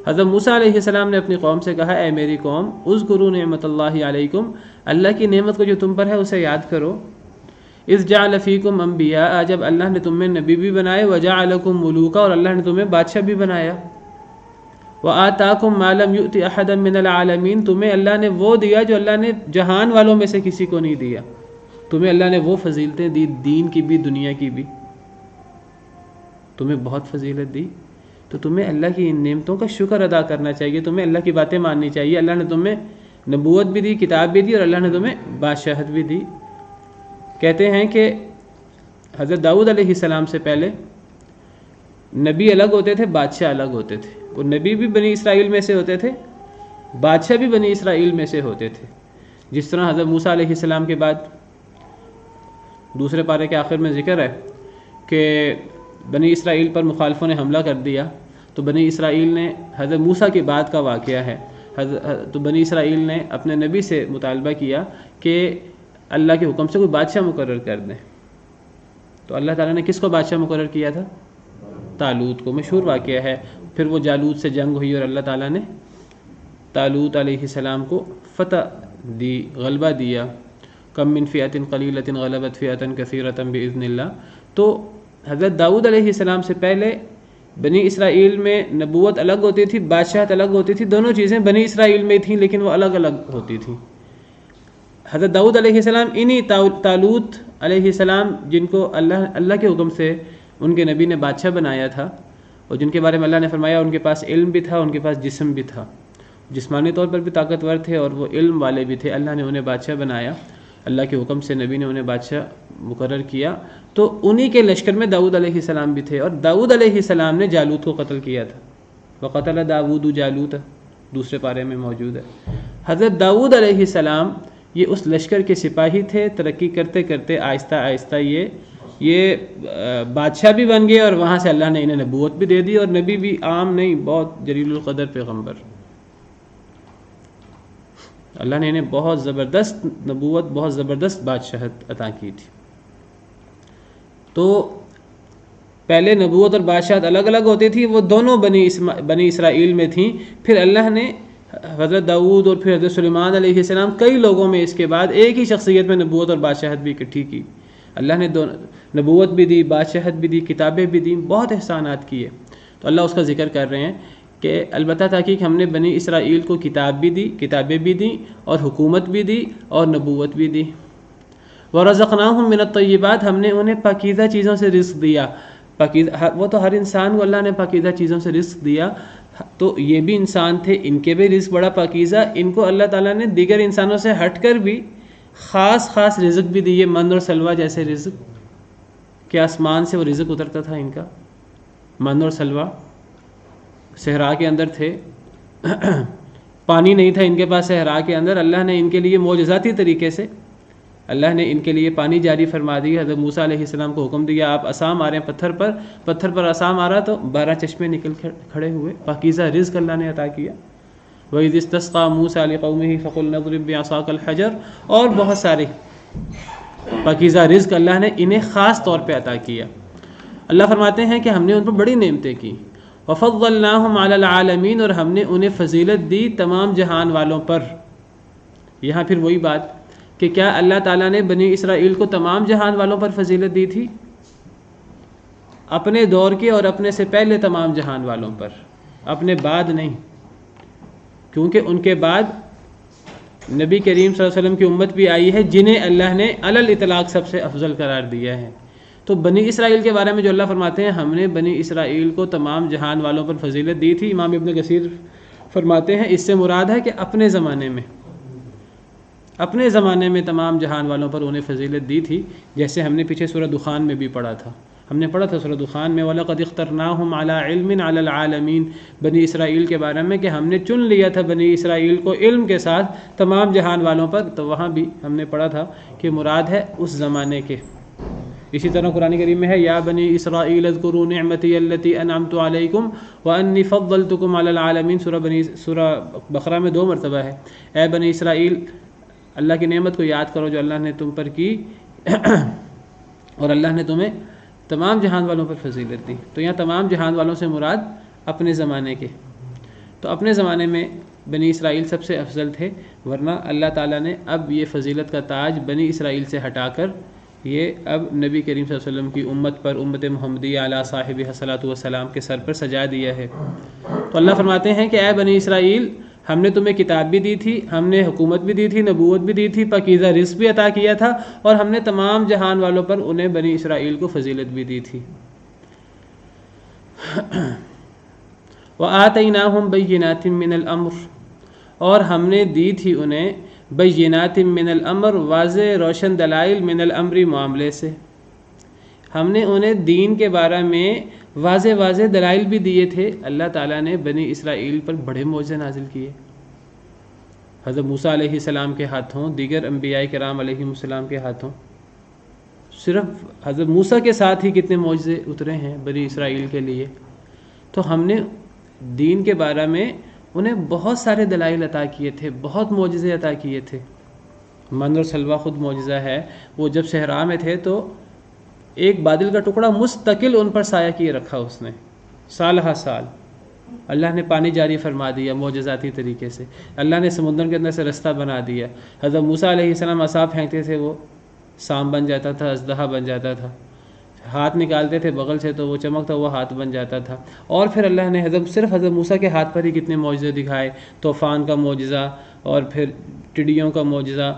حضرت موسیٰ علیہ السلام نے اپنی قوم سے کہا، اے میری قوم، اذکروا نعمت اللہ علیکم، اللہ کی نعمت کو جو تم پر ہے اسے یاد کرو۔ اذ جعل فیکم انبیاء، جب اللہ نے تمہیں نبی بھی بنائے، وجعلکم ملوکا، اور اللہ نے تمہیں بادشاہ بھی بنایا۔ وآتاکم ما لم یؤت احدا من العالمین، تمہیں اللہ نے وہ دیا جو اللہ نے جہان والوں میں سے کسی کو نہیں دیا۔ تمہیں اللہ نے وہ فضیلتیں دی، دین کی بھی دنیا کی بھی، تمہیں بہت فضیلت دی، تو تمہیں اللہ کی ان نعمتوں کا شکر ادا کرنا چاہیے، تمہیں اللہ کی باتیں ماننی چاہیے۔ اللہ نے تمہیں نبوت بھی دی، کتاب بھی دی، اور اللہ نے تمہیں بادشاہت بھی دی۔ کہتے ہیں کہ حضرت داؤد علیہ السلام سے پہلے نبی الگ ہوتے تھے، بادشاہ الگ ہوتے تھے۔ وہ نبی بھی بنی اسرائیل میں سے ہوتے تھے، بادشاہ بھی بنی اسرائیل میں سے ہوتے تھے۔ جس طرح حضرت موسیٰ علیہ السلام کے بعد دوسرے پارے کے آخر میں ذکر ہے کہ بنی اسرائیل پر مخالفوں نے حملہ کر دیا، تو بنی اسرائیل نے، حضرت موسیٰ کے بعد کا واقعہ ہے، تو بنی اسرائیل نے اپنے نبی سے مطالبہ کیا کہ اللہ کے حکم سے کوئی بادشاہ مقرر کر دیں۔ تو اللہ تعالیٰ نے کس کو بادشاہ مقرر کیا تھا؟ طالوت کو۔ مشہور واقعہ ہے، پھر وہ جالوت سے جنگ ہوئی اور اللہ تعالیٰ نے طالوت علیہ السلام کو فتح دی، غلبہ دیا۔ کم من فئۃ قلیلۃ غلبت فئۃ کثیرۃ باذن اللہ۔ تو حضرت داؤد علیہ السلام سے پہلے بنی اسرائیل میں نبوت الگ ہوتی تھی، بادشاہت الگ ہوتی تھی، دونوں چیزیں بنی اسرائیل میں تھیں لیکن وہ الگ الگ ہوتی تھیں۔ حضرت داؤد علیہ السلام انہی طالوت علیہ السلام جن کو اللہ کے حکم سے ان کے نبی نے بادشاہ بنایا تھا، اور جن کے بارے میں اللہ نے فرمایا ان کے پاس علم بھی تھا، ان کے پاس جسم بھی تھا، جسمانی طور پر بھی طاقتور تھے اور وہ علم والے بھی تھے، اللہ نے انہیں بادشاہ بنایا، اللہ کے حکم سے نبی نے انہیں بادشاہ مقرر کیا۔ تو انہی کے لشکر میں داؤد علیہ السلام بھی تھے، اور داؤد علیہ السلام نے جالوت کو قتل کیا تھا۔ وقتل داؤد جالوت، دوسرے پارے میں موجود ہے۔ حضرت داؤد علیہ السلام یہ اس لشکر کے سپاہی تھے، ترقی کرتے کرتے آہستہ آہستہ یہ بادشاہ بھی بن گئے، اور وہاں سے اللہ نے انہیں نبوت بھی دے دی، اور نبی بھی عام نہیں، بہت جلیل القدر پیغمبر۔ اللہ نے انہیں بہت زبردست نبوت، بہت زبردست بادشاہت عطا کی تھی۔ تو پہلے نبوت اور بادشاہت الگ الگ ہوتی تھی، وہ دونوں بنی اسرائیل میں تھیں۔ پھر اللہ نے حضرت داؤد اور پھر حضرت سلیمان علیہ السلام کئی لوگوں میں اس کے بعد ایک ہی شخصیت میں نبوت اور بادشاہت بھی اکٹھی کی۔ اللہ نے نبوت بھی دی، بادشاہت بھی دی، کتابیں بھی دیں، بہت احسانات کیے۔ تو اللہ اس کا ذکر کر رہے ہیں کہ البتہ تحقیق ہم نے بنی اسرائیل کو کتاب بھی دی، کتابیں بھی دیں، اور حکومت بھی دی، اور نبوت بھی دی۔ وَرَزَقْنَاهُم مِّنَ الطَّيِّبَاتِ، ہم نے انہیں پاکیزہ چیزوں سے رزق دیا۔ وہ تو ہر انسان کو اللہ نے پاکیزہ چیزوں سے رزق دیا، تو یہ بھی انسان تھے، ان کے بھی رزق بڑا پاکیزہ، ان کو اللہ تعالیٰ نے دیگر انسانوں سے ہٹ کر بھی خاص رزق بھی دیے، من اور سلوہ جیسے رزق کہ آسمان سے وہ رزق اترتا تھا ان کا۔ من اور سلوہ صحرا کے اندر تھے، پانی نہیں تھا ان کے پاس صحرا کے اندر، اللہ نے ان کے لیے معجزاتی طریقے سے اللہ نے ان کے لیے پانی جاری فرما دیا۔ حضرت موسیٰ علیہ السلام کو حکم دیا، آپ عصا ماریں پتھر پر عصا مارا تو 12 چشمے نکل کھڑے ہوئے، پاکیزہ رزق اللہ نے عطا کیا۔ وَإِذِ اسْتَسْقَىٰ مُوسَىٰ لِقَوْمِهِ فَقُلْنَا اضْرِب بِّعَصَاكَ الْحَجَرَ، اور بہت سارے پاکیزہ رزق اللہ نے انہیں خاص طور پہ عطا کیا۔ اللہ فرماتے ہیں کہ ہم نے ان پر بڑی نعمتیں کی۔ وَفَضَّلْنَاهُمْ عَلَى الْعَالَمِينَ، اور ہم نے انہیں فضیلت دی تمام جہان والوں پر۔ یہاں پھر وہی بات کہ کیا اللہ تعالیٰ نے بنی اسرائیل کو تمام جہان والوں پر فضیلت دی تھی؟ اپنے دور کے اور اپنے سے پہلے تمام جہان والوں پر، اپنے بعد نہیں، کیونکہ ان کے بعد نبی کریم صلی اللہ علیہ وسلم کی امت بھی آئی ہے جنہیں اللہ نے علی الاطلاق سب سے افضل قرار دیا ہے۔ تو بنی اسرائیل کے بارے میں جو اللہ فرماتے ہیں ہم نے بنی اسرائیل کو تمام جہان والوں پر فضیلت دی تھی، امام ابن کثیر فرماتے ہیں اس سے مراد ہے کہ اپنے زمانے میں تمام جہان والوں پر انہیں فضیلت دی تھی، جیسے ہم نے پیچھے سورہ دخان میں بھی پڑھا تھا۔ ہم نے پڑھا تھا سورہ دخان میں وَلَقَدِ اخْتَرْنَاهُمْ عَلَىٰ عِلْمٍ عَلَى الْعَالَمِينَ، بنی اسرائیل کے بارے میں کہ ہم نے چن لیا تھا بنی اسرائیل کو علم کے ساتھ تمام جہان والوں پر، تو وہاں بھی ہم نے پڑھا تھا کہ مراد ہے اس زمانے کے۔ اسی طرح قرآن کریم میں ہے یا بنی اسرائیل اذکروا نعمتی التی انعمت علیکم وانی فضلتکم علی العالمین، سورہ بقرہ میں 2 مرتبہ ہے، اے بنی اسرائیل اللہ کی نعمت کو یاد کرو جو اللہ نے تم پر کی اور اللہ نے تمہیں تمام جہان والوں پر فضیلت دی۔ تو یہاں تمام جہان والوں سے مراد اپنے زمانے کے، تو اپنے زمانے میں بنی اسرائیل سب سے افضل تھے، ورنہ اللہ تعالیٰ نے اب یہ فضیلت کا تاج بنی اسرائیل سے ہٹا کر یہ اب نبی کریم صلی اللہ علیہ وسلم کی امت پر، امت محمدیہ علی صاحب الصلاۃ والسلام کے سر پر سجا دیا ہے۔ تو اللہ فرماتے ہیں کہ اے بنی اسرائیل ہم نے تمہیں کتاب بھی دی تھی، ہم نے حکومت بھی دی تھی، نبوت بھی دی تھی، پاکیزہ رزق بھی عطا کیا تھا، اور ہم نے تمام جہان والوں پر انہیں بنی اسرائیل کو فضیلت بھی دی تھی۔ وَآتَيْنَاهُمْ بَيِّنَاتٍ مِّنَ الْأَمْرِ، اور ہم نے دی تھی انہیں بینات من الامر، واضح روشن دلائل، من الامر معاملے سے، ہم نے انہیں دین کے بارے میں واضح دلائل بھی دیے تھے۔ اللہ تعالیٰ نے بنی اسرائیل پر بڑے معجزے نازل کیے، حضرت موسیٰ علیہ السلام کے ہاتھوں، دیگر انبیاء کرام علیہ السلام کے ہاتھوں، صرف حضرت موسیٰ کے ساتھ ہی کتنے معجزے اترے ہیں بنی اسرائیل کے لیے۔ تو ہم نے دین کے بارے میں انہیں بہت سارے دلائل عطا کیے تھے، بہت معجزے عطا کیے تھے۔ من اور سلوہ خود معجزہ ہے، وہ جب صحرا میں تھے تو ایک بادل کا ٹکڑا مستقل ان پر سایہ کیے رکھا اس نے، سال ہا سال اللہ نے پانی جاری فرما دیا معجزاتی طریقے سے، اللہ نے سمندر کے اندر سے رستہ بنا دیا۔ حضرت موسیٰ علیہ السلام عصا پھینکتے تھے وہ سام بن جاتا تھا، اژدہا بن جاتا تھا، ہاتھ نکالتے تھے بغل سے تو وہ چمکتا وہ ہاتھ بن جاتا تھا۔ اور پھر اللہ نے صرف حضرت موسیٰ کے ہاتھ پر ہی کتنے معجزے دکھائے، طوفان کا معجزہ، اور پھر ٹڈیوں کا معجزہ،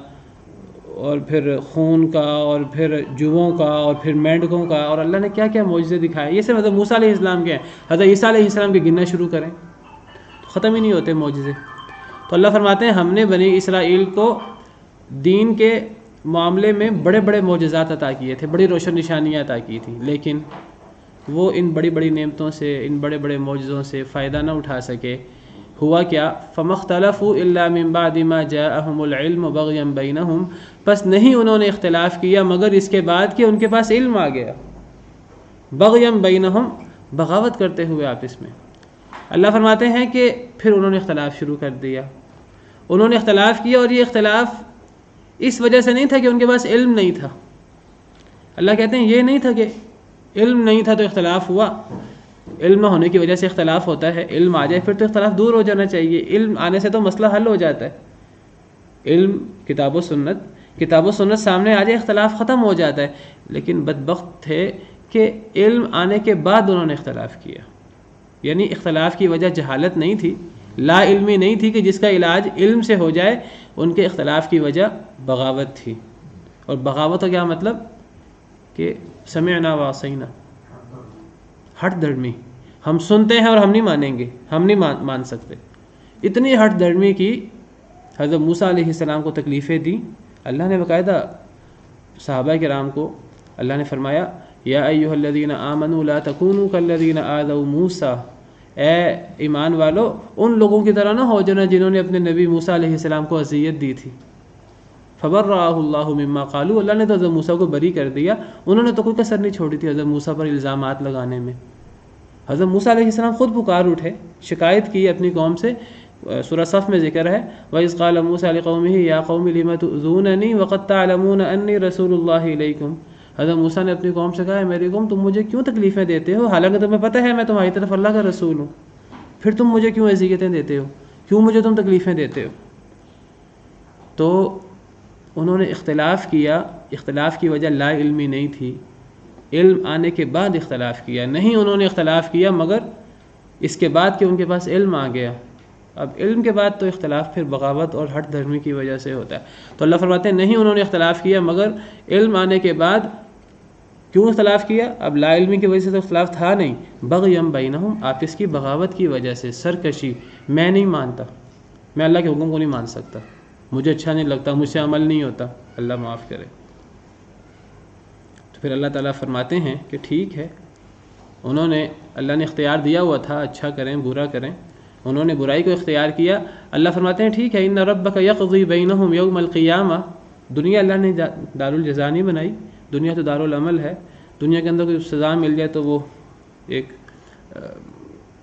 اور پھر خون کا، اور پھر جوؤں کا، اور پھر مینڈکوں کا، اور اللہ نے کیا کیا معجزے دکھائے۔ یہ صرف حضرت موسیٰ علیہ السلام کے ہیں، حضرت عیسیٰ علیہ السلام کے گننا شروع کریں تو ختم ہی نہیں ہوتے معجزے۔ تو اللہ فرماتے ہیں ہم نے بنی اسرائیل کو دین کے معاملے میں بڑے بڑے معجزات عطا کیے تھے، بڑی روشن نشانیاں عطا کی تھیں، لیکن وہ ان بڑی بڑی نعمتوں سے، ان بڑے بڑے معجزوں سے فائدہ نہ اٹھا سکے۔ ہوا کیا؟ فَمَا اخْتَلَفُوا إِلَّا مِن بَعْدِ مَا جَاءَهُمُ الْعِلْمُ بَغْيًا بَيْنَهُمْ، بس نہیں انہوں نے اختلاف کیا مگر اس کے بعد کہ ان کے پاس علم آ گیا، بغیًا بینہم، بغاوت کرتے ہوئے آپس میں۔ اللہ فرماتے ہیں کہ پھر انہوں نے اختلاف شروع کر دیا، انہوں نے اختلاف کیا، اور یہ اختلاف اس وجہ سے نہیں تھا کہ ان کے پاس علم نہیں تھا۔ اللہ کہتے ہیں یہ نہیں تھا کہ علم نہیں تھا تو اختلاف ہوا، علم نہ ہونے کی وجہ سے اختلاف ہوتا ہے، علم آ جائے پھر تو اختلاف دور ہو جانا چاہیے، علم آنے سے تو مسئلہ حل ہو جاتا ہے۔ علم کتاب و سنت سامنے آ جائے اختلاف ختم ہو جاتا ہے، لیکن بدبخت تھے کہ علم آنے کے بعد انہوں نے اختلاف کیا، یعنی اختلاف کی وجہ جہالت نہیں تھی، لا علمی نہیں تھی کہ جس کا علاج علم سے ہو جائے، ان کے اختلاف کی وجہ بغاوت تھی۔ اور بغاوت کا کیا مطلب؟ کہ سمعنا وعصینا، ہٹ دھرمی، ہم سنتے ہیں اور ہم نہیں مانیں گے، ہم نہیں مان سکتے۔ اتنی ہٹ دھرمی کی حضرت موسیٰ علیہ السلام کو تکلیفیں دی۔ اللہ نے باقاعدہ صحابہ کرام کو اللہ نے فرمایا یا ایھا الذین آمنوا لا تکونوا کالذین آذوا موسیٰ، اے ایمان والو ان لوگوں کی طرح نہ ہو جنہوں نے اپنے نبی موسیٰ علیہ السلام کو اذیت دی تھی۔ فبرأہ اللہ مما قالوا، اللہ نے تو حضرت موسیٰ کو بری کر دیا، انہوں نے تو کوئی کسر نہیں چھوڑی تھی حضرت موسیٰ پر الزامات لگانے میں۔ حضرت موسیٰ علیہ السلام خود پکار اٹھے، شکایت کی اپنی قوم سے، سورہ صف میں ذکر ہے وَإِذْ قَالَ مُوسَىٰ لِقَوْمِهِ يَا قَوْمِ لِمَ تُؤْذُونَنِي وَقَدْ تَعْلَمُونَ أَنِّي رَسُولُ اللَّهِ إِلَيْكُمْ، حضرت موسیٰ نے اپنی قوم سے کہا ہے میری قوم تم مجھے کیوں تکلیفیں دیتے ہو، حالانکہ تمہیں پتہ ہے میں تمہاری طرف اللہ کا رسول ہوں، پھر تم مجھے کیوں اذیتیں دیتے ہو، کیوں مجھے تم تکلیفیں دیتے ہو؟ تو انہوں نے اختلاف کیا، اختلاف کی وجہ لا علمی نہیں تھی، علم آنے کے بعد اختلاف کیا، نہیں انہوں نے اختلاف کیا مگر اس کے بعد کہ ان کے پاس علم آ گیا۔ اب علم کے بعد تو اختلاف پھر بغاوت اور ہٹ دھرمی کی وجہ سے ہوتا ہے، تو اللہ فرماتے ہیں نہیں انہوں نے اختلاف کیا مگر علم آنے کے بعد۔ کیوں اختلاف کیا؟ اب لا علمی کی وجہ سے تو اختلاف تھا نہیں، بغیم بینہم، آپس کی بغاوت کی وجہ سے، سرکشی، میں نہیں مانتا، میں اللہ کے حکم کو نہیں مان سکتا، مجھے اچھا نہیں لگتا، مجھ سے عمل نہیں ہوتا، اللہ معاف کرے۔ تو پھر اللہ تعالیٰ فرماتے ہیں کہ ٹھیک ہے، انہوں نے، اللہ نے اختیار دیا ہوا تھا اچھا کریں برا کریں، انہوں نے برائی کو اختیار کیا، اللہ فرماتے ہیں ٹھیک ہے، ان ربک یقضی بینہم یوم القیامہ، دنیا اللہ نے دارالجزا نہیں بنائی، دنیا تو دارالعمل ہے، دنیا کے اندر کوئی سزا مل جائے تو وہ ایک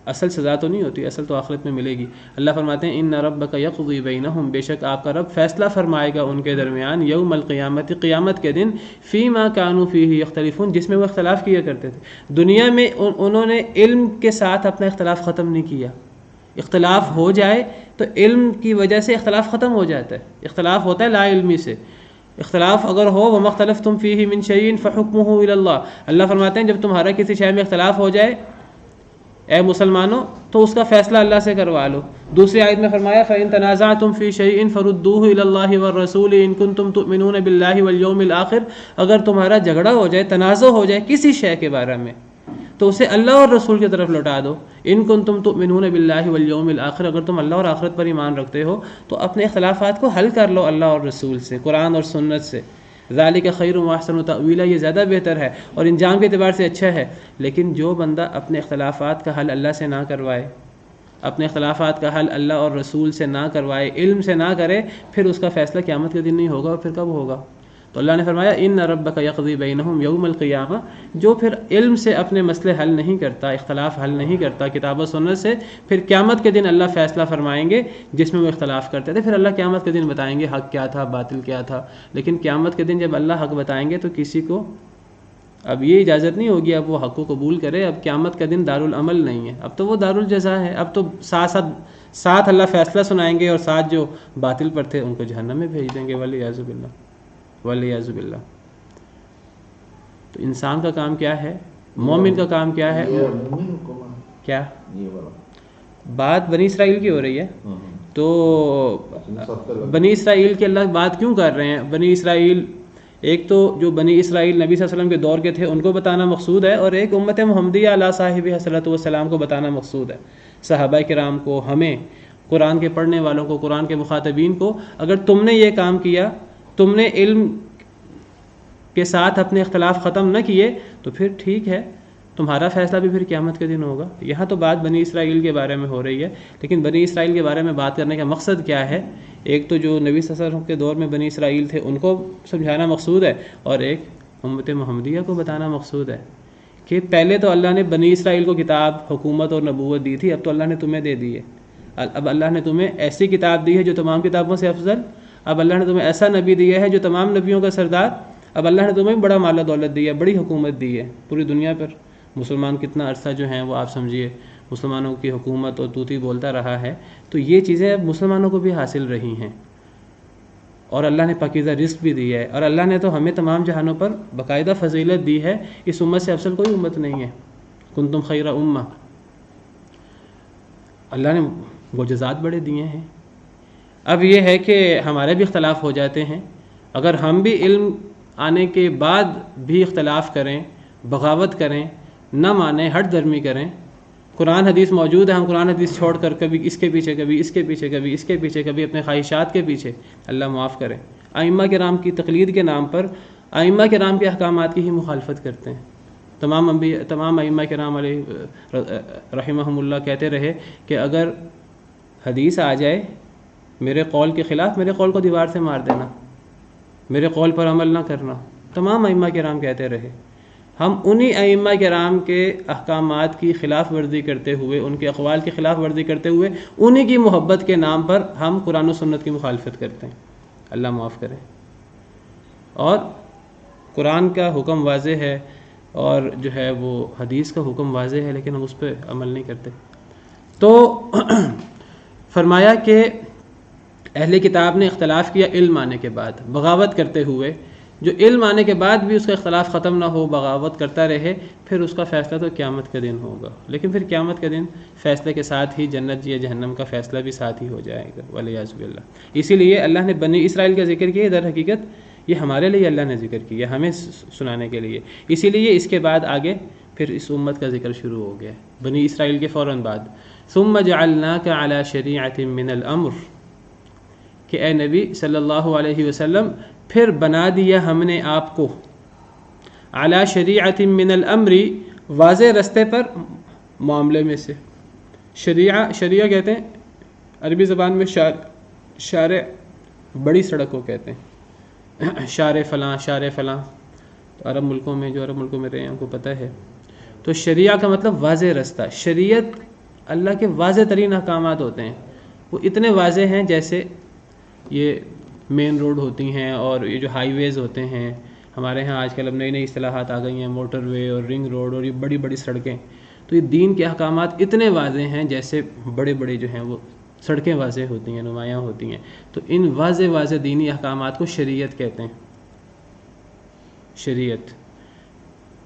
اصل سزا تو نہیں ہوتی، اصل تو آخرت میں ملے گی۔ اللہ فرماتے ہیں ان ربک یقضی بینہم، بے شک آپ کا رب فیصلہ فرمائے گا ان کے درمیان، یوم القیامت، قیامت کے دن، فیما کانوا فیہ یختلفون، جس میں وہ اختلاف کیا کرتے تھے۔ دنیا میں انہوں نے علم کے ساتھ اپنا اختلاف ختم نہیں کیا، اختلاف ہو جائے تو علم کی وجہ سے اختلاف ختم ہو جاتا ہے، اختلاف ہوتا ہے لا علمی سے، اختلاف اگر ہو وَمَا اخْتَلَفْتُمْ فِيهِ مِنْ شَيْءٍ فَحُكْمُهُ إِلَى اللَّهِ، اللہ فرماتے ہیں جب تمہارا کسی شے میں اختلاف ہو جائے اے مسلمانوں تو اس کا فیصلہ اللہ سے کروا لو۔ دوسری آیت میں فرمایا فَإِن تَنَازَعْتُمْ فِي شَيْءٍ فَرُدُّوهُ إِلَى اللَّهِ وَالرَّسُولِ إِن كُنتُمْ تُؤْمِنُونَ بِاللَّهِ وَالْيَوْمِ الْآخِرِ، اگر تمہارا جھگڑا ہو جائے، تنازع ہو جائے کسی شے کے بارے میں تو اسے اللہ اور رسول کی طرف لوٹا دو۔ ان کنتم تؤمنون باللہ والیوم الآخر، اگر تم اللہ اور آخرت پر ایمان رکھتے ہو تو اپنے اختلافات کو حل کر لو اللہ اور رسول سے، قرآن اور سنت سے۔ ذالک خیر و احسن تأویلا، یہ زیادہ بہتر ہے اور انجام کے اعتبار سے اچھا ہے۔ لیکن جو بندہ اپنے اختلافات کا حل اللہ سے نہ کروائے، اپنے اختلافات کا حل اللہ اور رسول سے نہ کروائے، علم سے نہ کرے، پھر اس کا فیصلہ قیامت کے دن نہیں ہوگا، اور پھر کب ہوگا؟ تو اللہ نے فرمایا ان ربک یقضی بینہم یوم القیامہ، جو پھر علم سے اپنے مسئلے حل نہیں کرتا، اختلاف حل نہیں کرتا کتاب و سنت سے، پھر قیامت کے دن اللہ فیصلہ فرمائیں گے جس میں وہ اختلاف کرتے تھے، پھر اللہ قیامت کے دن بتائیں گے حق کیا تھا باطل کیا تھا۔ لیکن قیامت کے دن جب اللہ حق بتائیں گے تو کسی کو اب یہ اجازت نہیں ہوگی اب وہ حق کو قبول کرے، اب قیامت کا دن دارالعمل نہیں ہے، اب تو وہ دارالجزا ہے، اب تو ساتھ اللہ فیصلہ سنائیں گے اور ساتھ جو باطل پر تھے ان کو جہنم میں بھیج دیں گے، والعیاذ باللہ والعیاذ باللہ۔ تو انسان کا کام کیا ہے، مومن کا کام کیا ہے؟ کیا بات بنی اسرائیل کی ہو رہی ہے، تو بنی اسرائیل کی اللہ بات کیوں کر رہے ہیں؟ بنی اسرائیل، ایک تو جو بنی اسرائیل نبی صلی اللہ علیہ وسلم کے دور کے تھے ان کو بتانا مقصود ہے، اور ایک امت محمدیہ علیہ صاحبہ صلی اللہ علیہ کو بتانا مقصود ہے، صحابہ کرام کو، ہمیں، قرآن کے پڑھنے والوں کو، قرآن کے مخاطبین کو۔ اگر تم نے یہ کام کیا، تم نے علم کے ساتھ اپنے اختلاف ختم نہ کیے، تو پھر ٹھیک ہے، تمہارا فیصلہ بھی پھر قیامت کے دن ہوگا۔ یہاں تو بات بنی اسرائیل کے بارے میں ہو رہی ہے، لیکن بنی اسرائیل کے بارے میں بات کرنے کا مقصد کیا ہے؟ ایک تو جو نبی صلی اللہ علیہ وسلم کے دور میں بنی اسرائیل تھے ان کو سمجھانا مقصود ہے، اور ایک امت محمدیہ کو بتانا مقصود ہے کہ پہلے تو اللہ نے بنی اسرائیل کو کتاب، حکومت اور نبوت دی تھی، اب تو اللہ نے تمہیں دے دی ہے، اب اللہ نے تمہیں ایسی کتاب دی ہے جو تمام کتابوں سے افضل، اب اللہ نے تمہیں ایسا نبی دیا ہے جو تمام نبیوں کا سردار، اب اللہ نے تمہیں بڑا مال و دولت دی ہے، بڑی حکومت دی ہے پوری دنیا پر۔ مسلمان کتنا عرصہ جو ہیں وہ آپ سمجھیے مسلمانوں کی حکومت اور توتی بولتا رہا ہے، تو یہ چیزیں اب مسلمانوں کو بھی حاصل رہی ہیں، اور اللہ نے پاکیزہ رزق بھی دی ہے، اور اللہ نے تو ہمیں تمام جہانوں پر باقاعدہ فضیلت دی ہے، اس امت سے افضل کوئی امت نہیں ہے، کنتم خیر امہ، اللہ نے معجزات بڑے دیے ہیں۔ اب یہ ہے کہ ہمارے بھی اختلاف ہو جاتے ہیں، اگر ہم بھی علم آنے کے بعد بھی اختلاف کریں، بغاوت کریں، نہ مانیں، ہٹ درمی کریں، قرآن حدیث موجود ہے، ہم قرآن حدیث چھوڑ کر کبھی اس کے پیچھے، کبھی اس کے پیچھے، کبھی اس کے پیچھے، کبھی اپنے خواہشات کے پیچھے، اللہ معاف کرے، ائمہ کرام کی تقلید کے نام پر ائمہ کرام کے احکامات کی ہی مخالفت کرتے ہیں۔ تمام ائمہ کرام علیہ رحمہم اللہ کہتے رہے کہ اگر حدیث آ جائے میرے قول کے خلاف، میرے قول کو دیوار سے مار دینا، میرے قول پر عمل نہ کرنا، تمام ائمہ کرام کہتے رہے۔ ہم انہی ائمہ کرام کے احکامات کی خلاف ورزی کرتے ہوئے، ان کے اقوال کی خلاف ورزی کرتے ہوئے، انہی کی محبت کے نام پر ہم قرآن و سنت کی مخالفت کرتے ہیں، اللہ معاف کرے۔ اور قرآن کا حکم واضح ہے اور جو ہے وہ حدیث کا حکم واضح ہے، لیکن ہم اس پہ عمل نہیں کرتے۔ تو فرمایا کہ اہل کتاب نے اختلاف کیا علم آنے کے بعد، بغاوت کرتے ہوئے، جو علم آنے کے بعد بھی اس کا اختلاف ختم نہ ہو، بغاوت کرتا رہے، پھر اس کا فیصلہ تو قیامت کا دن ہوگا، لیکن پھر قیامت کا دن فیصلے کے ساتھ ہی جنت یا جہنم کا فیصلہ بھی ساتھ ہی ہو جائے گا، والعیاذ باللہ۔ اسی لیے اللہ نے بنی اسرائیل کا ذکر کیا، در حقیقت یہ ہمارے لیے اللہ نے ذکر کیا، ہمیں سنانے کے لیے، اسی لیے اس کے بعد آگے پھر اس امت کا ذکر شروع ہو گیا بنی اسرائیل کے فوراً بعد۔ ثم جعلناک علی شریعۃ من الامر، کہ اے نبی صلی اللہ علیہ وسلم پھر بنا دیا ہم نے آپ کو علی شریعۃ من الامر، واضح رستے پر معاملے میں سے۔ شریعہ کہتے ہیں عربی زبان میں شارع، بڑی سڑک کو کہتے ہیں، شارع فلاں، شارع فلاں، تو عرب ملکوں میں، جو عرب ملکوں میں رہے ہیں ان کو پتہ ہے۔ تو شریعہ کا مطلب واضح رستہ، شریعت اللہ کے واضح ترین احکامات ہوتے ہیں، وہ اتنے واضح ہیں جیسے یہ مین روڈ ہوتی ہیں اور یہ جو ہائی ویز ہوتے ہیں، ہمارے ہاں آج کل اب نئی اصطلاحات آ گئی ہیں، موٹر وے اور رنگ روڈ اور یہ بڑی بڑی سڑکیں، تو یہ دین کے احکامات اتنے واضح ہیں جیسے بڑے بڑے جو ہیں وہ سڑکیں واضح ہوتی ہیں، نمایاں ہوتی ہیں، تو ان واضح دینی احکامات کو شریعت کہتے ہیں، شریعت۔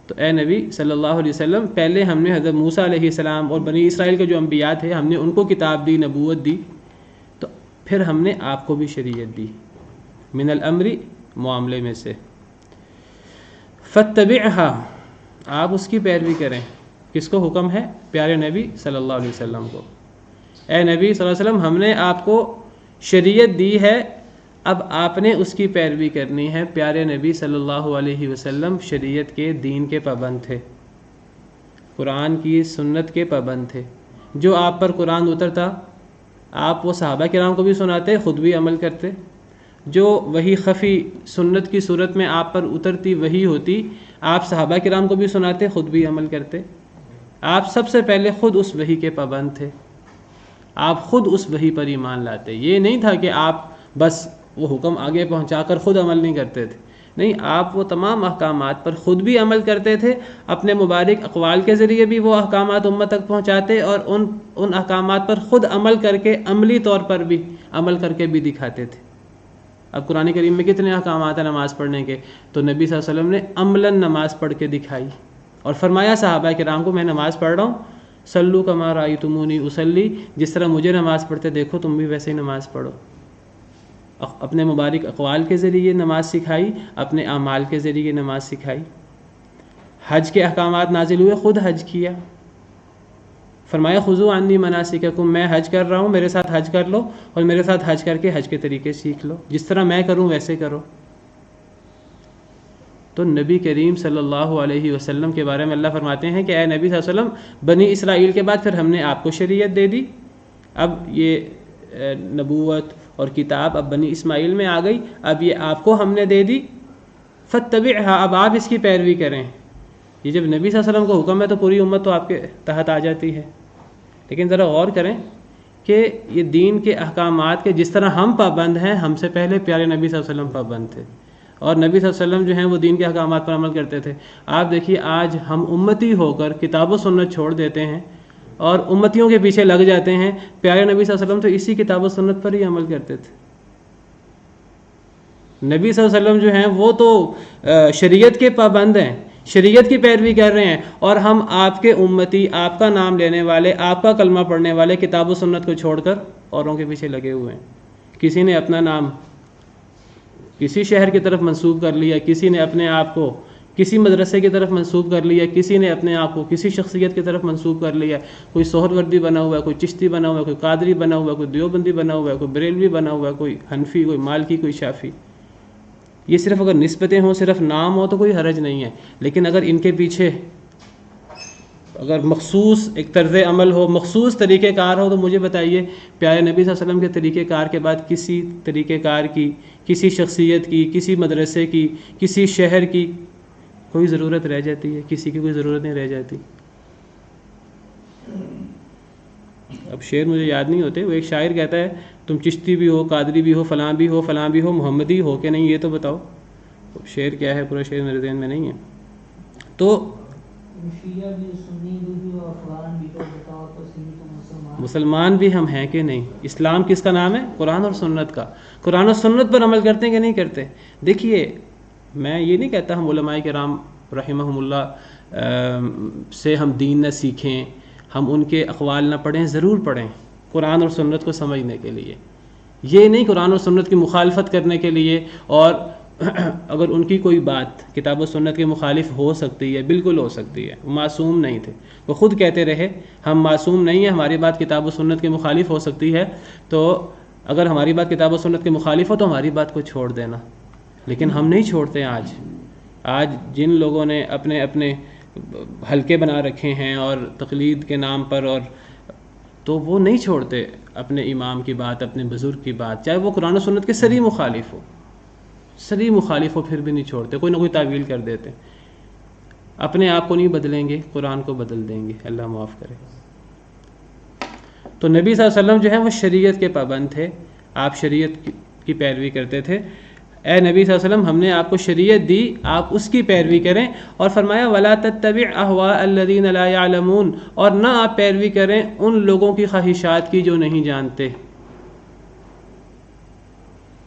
تو اے نبی صلی اللہ علیہ وسلم، پہلے ہم نے حضرت موسیٰ علیہ السلام اور بنی اسرائیل کے جو انبیاء تھے، ہم نے ان کو کتاب دی، نبوت دی، تو پھر ہم نے آپ کو بھی شریعت دی، من الامر، معاملے میں سے۔ فاتبعها، آپ اس کی پیروی کریں، کس کو حکم ہے؟ پیارے نبی صلی اللہ علیہ وسلم کو۔ اے نبی صلی اللہ علیہ وسلم، ہم نے آپ کو شریعت دی ہے، اب آپ نے اس کی پیروی کرنی ہے۔ پیارے نبی صلی اللہ علیہ وسلم شریعت کے، دین کے پابند تھے، قرآن کی سنت کے پابند تھے۔ جو آپ پر قرآن اترتا آپ وہ صحابہ کرام کو بھی سناتے، خود بھی عمل کرتے۔ جو وحی خفی سنت کی صورت میں آپ پر اترتی وحی ہوتی، آپ صحابہ کرام کو بھی سناتے، خود بھی عمل کرتے۔ آپ سب سے پہلے خود اس وحی کے پابند تھے، آپ خود اس وحی پر ایمان لاتے۔ یہ نہیں تھا کہ آپ بس وہ حکم آگے پہنچا کر خود عمل نہیں کرتے تھے، نہیں، آپ وہ تمام احکامات پر خود بھی عمل کرتے تھے، اپنے مبارک اقوال کے ذریعے بھی وہ احکامات امت تک پہنچاتے، اور ان احکامات پر خود عمل کر کے، عملی طور پر بھی عمل کر کے بھی دکھاتے تھے۔ اب قرآن کریم میں کتنے احکامات ہیں نماز پڑھنے کے، تو نبی صلی اللہ علیہ وسلم نے عملاً نماز پڑھ کے دکھائی، اور فرمایا صحابہ کرام کو، میں نماز پڑھ رہا ہوں، صلو کما رأیتمونی اصلی، جس طرح مجھے نماز پڑھتے دیکھو تم بھی ویسے ہی نماز پڑھو۔ اپنے مبارک اقوال کے ذریعے نماز سکھائی، اپنے اعمال کے ذریعے نماز سکھائی۔ حج کے احکامات نازل ہوئے، خود حج کیا، فرمایا خذوا عنی مناسککم، میں حج کر رہا ہوں، میرے ساتھ حج کر لو، اور میرے ساتھ حج کر کے حج کے طریقے سیکھ لو، جس طرح میں کروں ویسے کرو۔ تو نبی کریم صلی اللہ علیہ وسلم کے بارے میں اللہ فرماتے ہیں کہ اے نبی صلی اللہ علیہ وسلم، بنی اسرائیل کے بعد پھر ہم نے آپ کو شریعت دے دی، اب یہ نبوت اور کتاب اب بنی اسماعیل میں آ گئی، اب یہ آپ کو ہم نے دے دی، فاتبعها، اب آپ اس کی پیروی کریں۔ یہ جب نبی صلی اللہ علیہ وسلم کو حکم ہے تو پوری امت تو آپ کے تحت آ جاتی ہے، لیکن ذرا غور کریں کہ یہ دین کے احکامات کے جس طرح ہم پابند ہیں، ہم سے پہلے پیارے نبی صلی اللہ علیہ وسلم پابند تھے، اور نبی صلی اللہ علیہ وسلم جو ہیں وہ دین کے احکامات پر عمل کرتے تھے۔ آپ دیکھیے آج ہم امتی ہو کر کتاب و سنت چھوڑ دیتے ہیں اور امتیوں کے پیچھے لگ جاتے ہیں، پیارے نبی صلی اللہ علیہ وسلم تو اسی کتاب و سنت پر ہی عمل کرتے تھے۔ نبی صلی اللہ علیہ وسلم جو ہیں وہ تو شریعت کے پابند ہیں، شریعت کی پیروی کر رہے ہیں، اور ہم آپ کے امتی، آپ کا نام لینے والے، آپ کا کلمہ پڑھنے والے کتاب و سنت کو چھوڑ کر اوروں کے پیچھے لگے ہوئے ہیں۔ کسی نے اپنا نام کسی شہر کی طرف منسوب کر لیا، کسی نے اپنے آپ کو کسی مدرسے کی طرف منسوب کر لیا، کسی نے اپنے آپ کو کسی شخصیت کی طرف منسوب کر لیا، کوئی سہروردی بنا ہوا ہے، کوئی چشتی بنا ہوا ہے، کوئی قادری بنا ہوا ہے، کوئی دیوبندی بنا ہوا ہے، کوئی بریلوی بنا ہوا ہے، کوئی حنفی، کوئی مالکی، کوئی شافی۔ یہ صرف اگر نسبتیں ہوں، صرف نام ہو تو کوئی حرج نہیں ہے، لیکن اگر ان کے پیچھے اگر مخصوص ایک طرز عمل ہو، مخصوص طریقہ کار ہو، تو مجھے بتائیے پیارے نبی صلی اللہ علیہ وسلم کے طریقہ کار کے بعد کسی طریقہ کار کی، کسی شخصیت کی، کسی مدرسے کی، کسی شہر کی کوئی ضرورت رہ جاتی ہے؟ کسی کی کوئی ضرورت نہیں رہ جاتی۔ اب شعر مجھے یاد نہیں ہوتے، وہ ایک شاعر کہتا ہے تم چشتی بھی ہو، قادری بھی ہو، فلاں بھی ہو، فلاں بھی ہو، محمدی ہو کہ نہیں، یہ تو بتاؤ۔ شعر کیا ہے، پورا شعر میرے ذہن میں نہیں ہے۔ تو مسلمان بھی ہم ہیں کہ نہیں؟ اسلام کس کا نام ہے؟ قرآن اور سنت کا. قرآن اور سنت پر عمل کرتے ہیں کہ نہیں کرتے؟ دیکھیے میں یہ نہیں کہتا ہم علماء کرام رحمہم اللہ سے ہم دین نہ سیکھیں، ہم ان کے اقوال نہ پڑھیں، ضرور پڑھیں قرآن اور سنت کو سمجھنے کے لیے. یہ نہیں قرآن اور سنت کی مخالفت کرنے کے لیے، اور اگر ان کی کوئی بات کتاب و سنت کے مخالف ہو سکتی ہے، بالکل ہو سکتی ہے، معصوم نہیں تھے، وہ خود کہتے رہے ہم معصوم نہیں ہیں، ہماری بات کتاب و سنت کے مخالف ہو سکتی ہے، تو اگر ہماری بات کتاب و سنت کے مخالف ہو تو ہماری بات کو چھوڑ دینا. لیکن ہم نہیں چھوڑتے. آج جن لوگوں نے اپنے اپنے حلقے بنا رکھے ہیں اور تقلید کے نام پر، اور تو وہ نہیں چھوڑتے اپنے امام کی بات، اپنے بزرگ کی بات، چاہے وہ قرآن و سنت کے صریح مخالف ہو پھر بھی نہیں چھوڑتے، کوئی نہ کوئی تعویل کر دیتے. اپنے آپ کو نہیں بدلیں گے، قرآن کو بدل دیں گے، اللہ معاف کرے. تو نبی صلی اللہ علیہ وسلم جو ہیں وہ شریعت کے پابند تھے، آپ شریعت کی پیروی کرتے تھے. اے نبی صلی اللہ علیہ وسلم ہم نے آپ کو شریعت دی، آپ اس کی پیروی کریں. اور فرمایا وَلَا تَتَّبِعْ أَهْوَاءَ الَّذِينَ لَا يَعْلَمُونَ، اور نہ آپ پیروی کریں ان لوگوں کی خواہشات کی جو نہیں جانتے.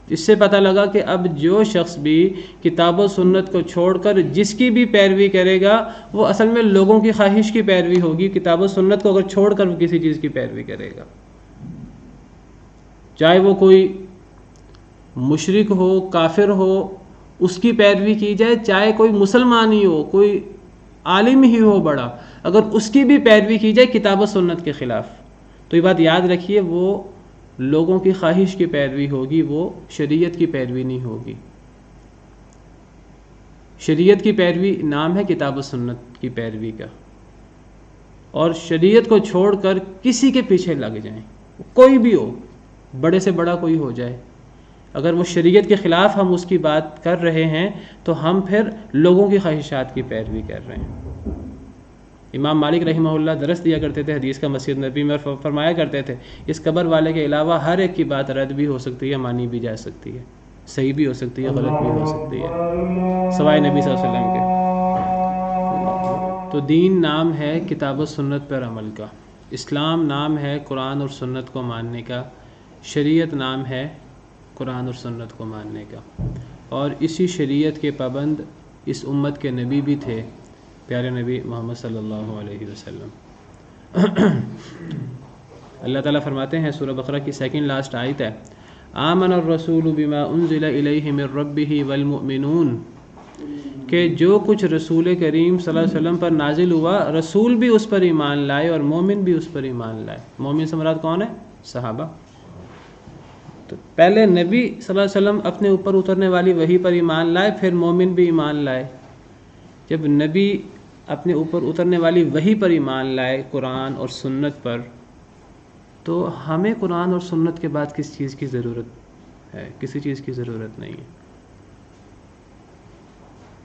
اس سے پتہ لگا کہ اب جو شخص بھی کتاب و سنت کو چھوڑ کر جس کی بھی پیروی کرے گا وہ اصل میں لوگوں کی خواہش کی پیروی ہوگی. کتاب و سنت کو اگر چھوڑ کر وہ کسی چیز کی پیروی کرے گا، چاہے وہ کوئی مشرک ہو، کافر ہو، اس کی پیروی کی جائے، چاہے کوئی مسلمان ہی ہو، کوئی عالم ہی ہو بڑا، اگر اس کی بھی پیروی کی جائے کتاب و سنت کے خلاف، تو یہ بات یاد رکھیے وہ لوگوں کی خواہش کی پیروی ہوگی، وہ شریعت کی پیروی نہیں ہوگی. شریعت کی پیروی نام ہے کتاب و سنت کی پیروی کا. اور شریعت کو چھوڑ کر کسی کے پیچھے لگ جائیں، کوئی بھی ہو، بڑے سے بڑا کوئی ہو جائے، اگر وہ شریعت کے خلاف ہم اس کی بات کر رہے ہیں تو ہم پھر لوگوں کی خواہشات کی پیروی کر رہے ہیں. امام مالک رحمہ اللہ درس دیا کرتے تھے حدیث کا مسجد نبی میں، فرمایا کرتے تھے اس قبر والے کے علاوہ ہر ایک کی بات رد بھی ہو سکتی ہے، مانی بھی جا سکتی ہے، صحیح بھی ہو سکتی ہے، غلط بھی ہو سکتی ہے، سوائے نبی صلی اللہ علیہ وسلم کے. تو دین نام ہے کتاب و سنت پر عمل کا، اسلام نام ہے قرآن اور سنت کو ماننے کا، شریعت نام ہے قرآن اور سنت کو ماننے کا. اور اسی شریعت کے پابند اس امت کے نبی بھی تھے، پیارے نبی محمد صلی اللہ علیہ وسلم. اللہ تعالیٰ فرماتے ہیں سورہ بقرہ کی سیکنڈ لاسٹ آیت ہے آمن الرسول بما انزل الیہ من ربہ والمؤمنون، کہ جو کچھ رسول کریم صلی اللہ علیہ وسلم پر نازل ہوا رسول بھی اس پر ایمان لائے اور مومن بھی اس پر ایمان لائے. مومن سے مراد کون ہے؟ صحابہ. تو پہلے نبی صلی اللہ علیہ وسلم اپنے اوپر اترنے والی وحی پر ایمان لائے، پھر مومن بھی ایمان لائے. جب نبی اپنے اوپر اترنے والی وحی پر ایمان لائے، قرآن اور سنت پر، تو ہمیں قرآن اور سنت کے بعد کس چیز کی ضرورت ہے؟ کسی چیز کی ضرورت نہیں ہے.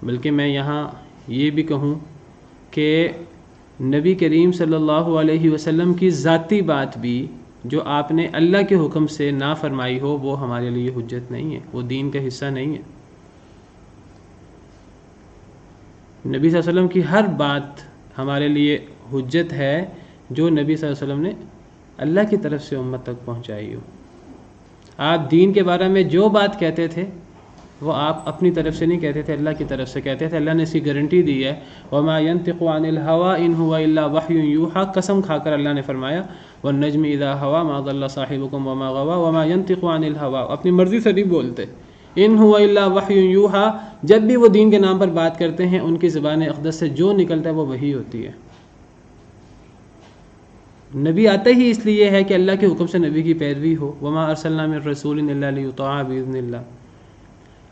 بلکہ میں یہاں یہ بھی کہوں کہ نبی کریم صلی اللہ علیہ وسلم کی ذاتی بات بھی جو آپ نے اللہ کے حکم سے نہ فرمائی ہو وہ ہمارے لیے حجت نہیں ہے، وہ دین کا حصہ نہیں ہے. نبی صلی اللہ علیہ وسلم کی ہر بات ہمارے لیے حجت ہے جو نبی صلی اللہ علیہ وسلم نے اللہ کی طرف سے امت تک پہنچائی ہو. آپ دین کے بارے میں جو بات کہتے تھے وہ آپ اپنی طرف سے نہیں کہتے تھے، اللہ کی طرف سے کہتے تھے. اللہ نے اس کی گارنٹی دی ہے وما ينطق عن الهوى ان هو الا وحي يوحى، قسم کھا کر اللہ نے فرمایا والنجم اذا هوى ما ضل صاحبكم وما غوى وما ينطق عن الهوى، اپنی مرضی سے نہیں بولتے. ان هو الا وحي يوحى، جب بھی وہ دین کے نام پر بات کرتے ہیں ان کی زبان اقدس سے جو نکلتا ہے وہ وحی ہوتی ہے. نبی آتا ہی اس لیے ہے کہ اللہ کے حکم سے نبی کی پیروی ہو. وما ارسلنا من رسول الا ليطاع باذن اللہ.